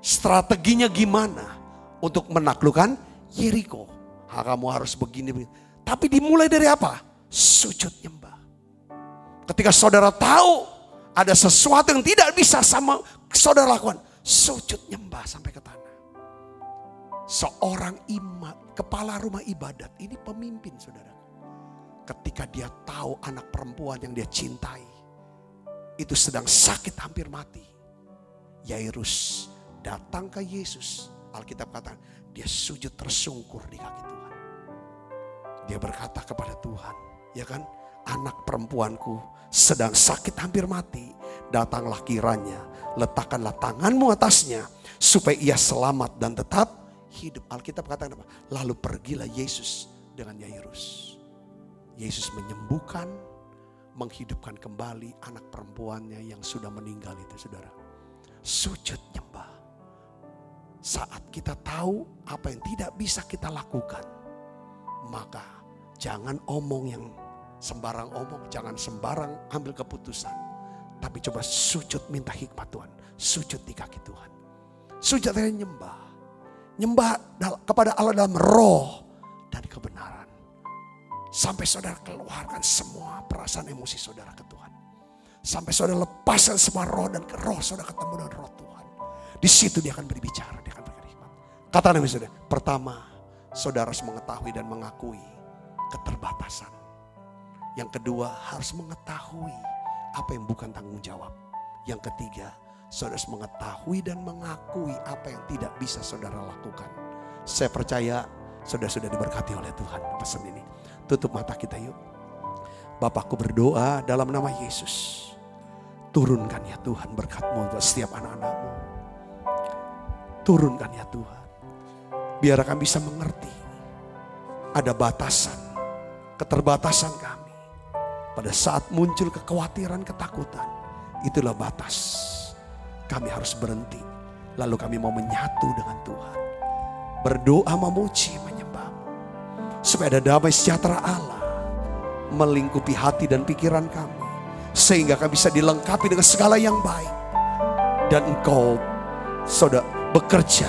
[SPEAKER 2] Strateginya gimana untuk menaklukkan Yeriko. Kamu harus begini. Tapi dimulai dari apa? Sujud nyembah. Ketika saudara tahu ada sesuatu yang tidak bisa sama saudara lakukan, sujud nyembah sampai ke tanah. Seorang imam, kepala rumah ibadat, ini pemimpin saudara. Ketika dia tahu anak perempuan yang dia cintai itu sedang sakit hampir mati, Yairus datang ke Yesus. Alkitab kata dia sujud tersungkur di kaki Tuhan. Dia berkata kepada Tuhan, ya kan, anak perempuanku sedang sakit hampir mati. Datanglah kiranya, letakkanlah tanganmu atasnya supaya ia selamat dan tetap hidup. Alkitab katakan apa? Lalu pergilah Yesus dengan Yairus. Yesus menyembuhkan, menghidupkan kembali anak perempuannya yang sudah meninggal itu, saudara. Sujud nyembah. Saat kita tahu apa yang tidak bisa kita lakukan, maka jangan omong yang sembarang omong, jangan sembarang ambil keputusan. Tapi coba sujud minta hikmat Tuhan. Sujud di kaki Tuhan. Sujud dan nyembah. Nyembah kepada Allah dalam roh dan kebenaran. Sampai saudara keluarkan semua perasaan emosi saudara ke Tuhan. Sampai saudara lepaskan semua roh dan roh saudara ketemu dengan roh Tuhan. Di situ dia akan berbicara, dia akan berikan hikmat. Kata Nabi saudara, pertama saudara harus mengetahui dan mengakui keterbatasan. Yang kedua harus mengetahui apa yang bukan tanggung jawab. Yang ketiga, saudara harus mengetahui dan mengakui apa yang tidak bisa saudara lakukan. Saya percaya saudara sudah diberkati oleh Tuhan pesan ini. Tutup mata kita yuk. Bapakku berdoa dalam nama Yesus. Turunkan ya Tuhan berkat-Mu buat setiap anak-anak-Mu. Turunkan ya Tuhan. Biar kami bisa mengerti. Ada batasan, keterbatasan kami. Pada saat muncul kekhawatiran, ketakutan. Itulah batas. Kami harus berhenti. Lalu kami mau menyatu dengan Tuhan. Berdoa, memuji, menyembah-Mu. Supaya ada damai sejahtera Allah melingkupi hati dan pikiran kami. Sehingga kami bisa dilengkapi dengan segala yang baik. Dan Engkau, Saudara, bekerja,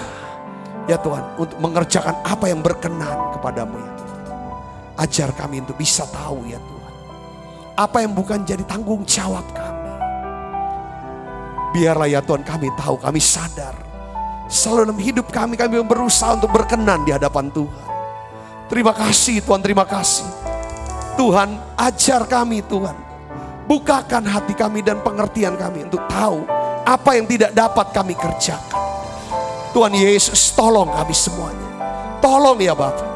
[SPEAKER 2] ya Tuhan, untuk mengerjakan apa yang berkenan kepadamu ya Tuhan. Ajar kami untuk bisa tahu ya Tuhan. Apa yang bukan jadi tanggung jawab kami. Biarlah ya Tuhan kami tahu, kami sadar. Selalu dalam hidup kami berusaha untuk berkenan di hadapan Tuhan. Terima kasih Tuhan, terima kasih. Tuhan, ajar kami Tuhan. Bukakan hati kami dan pengertian kami untuk tahu apa yang tidak dapat kami kerjakan. Tuhan Yesus, tolong kami semuanya. Tolong ya Bapa.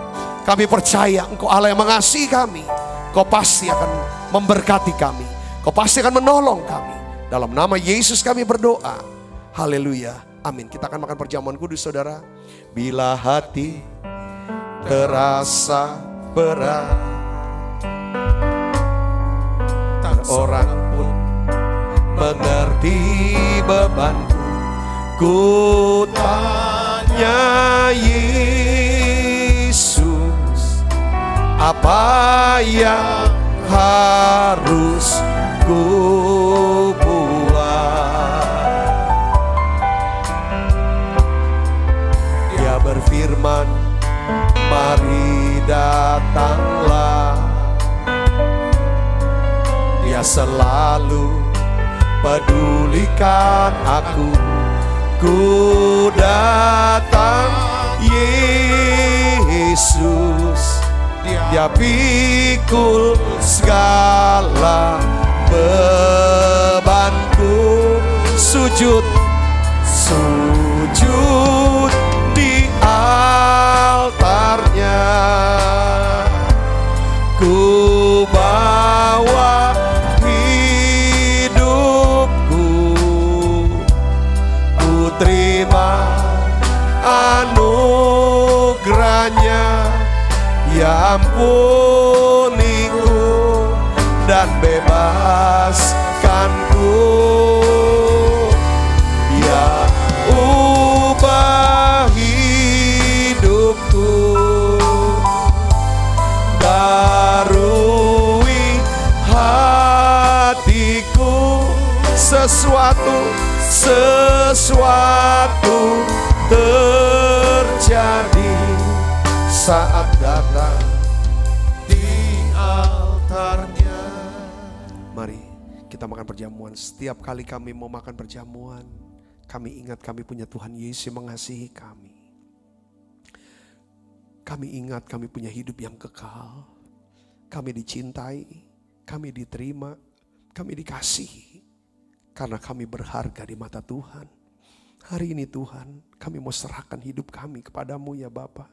[SPEAKER 2] Kami percaya Engkau Allah yang mengasihi kami. Kau pasti akan memberkati kami. Kau pasti akan menolong kami. Dalam nama Yesus kami berdoa. Haleluya. Amin. Kita akan makan perjamuan kudus saudara. Bila hati terasa berat, tak orang pun mengerti bebanku. Ku tanya Yesus, apa yang harus ku buat? Dia berfirman, mari datanglah. Dia selalu pedulikan aku. Ku datang Yesus, Dia pikul segala bebanku. Sujud, sujud di altarnya. Ku bawa terima anugerahnya, ya ampuniku dan bebaskanku, ya ubah hidupku, barui hatiku, sesuatu terjadi saat datang di altarnya. Mari kita makan perjamuan. Setiap kali kami mau makan perjamuan, kami ingat kami punya Tuhan Yesus yang mengasihi kami. Kami ingat kami punya hidup yang kekal. Kami dicintai, kami diterima, kami dikasihi. Karena kami berharga di mata Tuhan. Hari ini Tuhan, kami mau serahkan hidup kami kepadamu ya Bapa.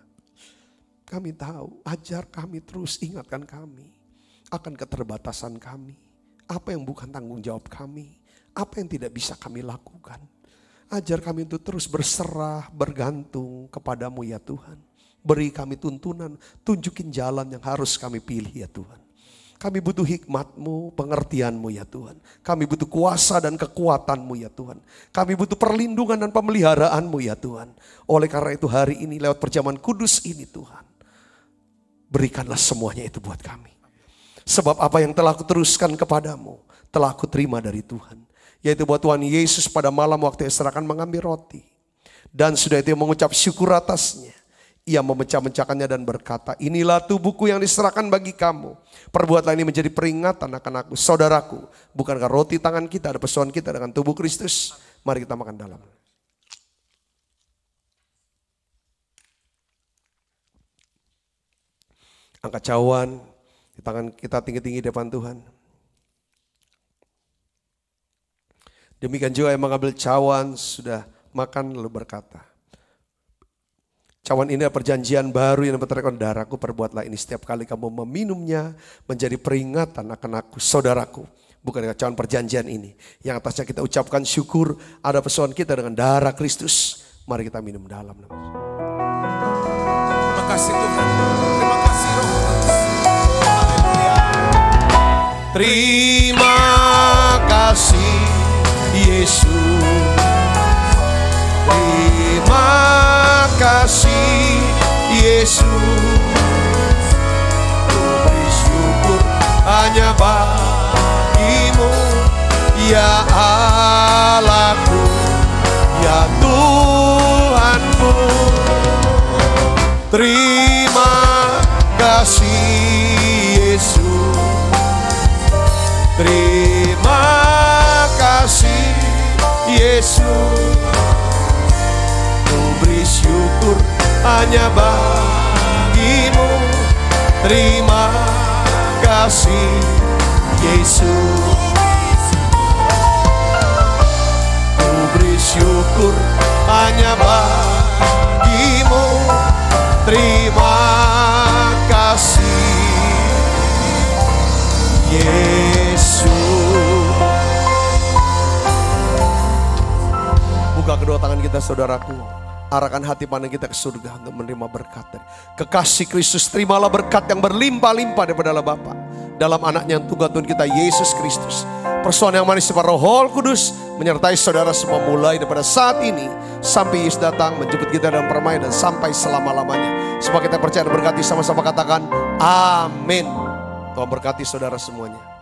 [SPEAKER 2] Kami tahu, ajar kami terus, ingatkan kami akan keterbatasan kami. Apa yang bukan tanggung jawab kami, apa yang tidak bisa kami lakukan. Ajar kami untuk terus berserah, bergantung kepadamu ya Tuhan. Beri kami tuntunan, tunjukin jalan yang harus kami pilih ya Tuhan. Kami butuh hikmat-Mu, pengertian-Mu ya Tuhan. Kami butuh kuasa dan kekuatan-Mu ya Tuhan. Kami butuh perlindungan dan pemeliharaan-Mu ya Tuhan. Oleh karena itu hari ini lewat perjamuan kudus ini Tuhan, berikanlah semuanya itu buat kami. Sebab apa yang telah aku teruskan kepadamu, telah aku terima dari Tuhan. Yaitu buat Tuhan Yesus pada malam waktu Esra akan mengambil roti. Dan sudah itu mengucap syukur atasnya. Ia memecah-mecahkannya dan berkata, inilah tubuhku yang diserahkan bagi kamu. Perbuatlah ini menjadi peringatan akan aku, saudaraku. Bukankah roti tangan kita ada persoalan kita dengan tubuh Kristus? Mari kita makan dalam. Angkat cawan, di tangan kita tinggi-tinggi di depan Tuhan. Demikian juga yang mengambil cawan sudah makan lalu berkata, cawan ini adalah perjanjian baru yang berterangkan darahku, perbuatlah ini setiap kali kamu meminumnya menjadi peringatan akan aku, saudaraku. bukan kekacauan perjanjian ini. Yang atasnya kita ucapkan syukur, ada persoalan kita dengan darah Kristus. Mari kita minum dalam.
[SPEAKER 3] Terima kasih Tuhan. Terima kasih Roh Kudus. Haleluya.
[SPEAKER 2] Terima kasih Yesus. Terima kasih Yesus. Ku bersyukur hanya bagimu, ya Allahku, ya Tuhanku. Terima kasih Yesus. Terima kasih Yesus. Ku beri syukur hanya bagimu. Terima kasih Yesus. Ku beri syukur hanya bagimu. Terima kasih Yesus. Buka kedua tangan kita saudaraku. Arahkan hati pandang kita ke surga untuk menerima berkat dari kekasih Kristus. Terimalah berkat yang berlimpah-limpah daripada Allah Bapa dalam anaknya yang tunggal Tuhan kita Yesus Kristus. Persoalan yang manis daripada Roh Kudus menyertai saudara semua mulai daripada saat ini sampai Yesus datang menjemput kita dalam permainan dan sampai selama-lamanya. Supaya kita percaya dan berkati, sama-sama katakan amin. Tuhan berkati saudara semuanya.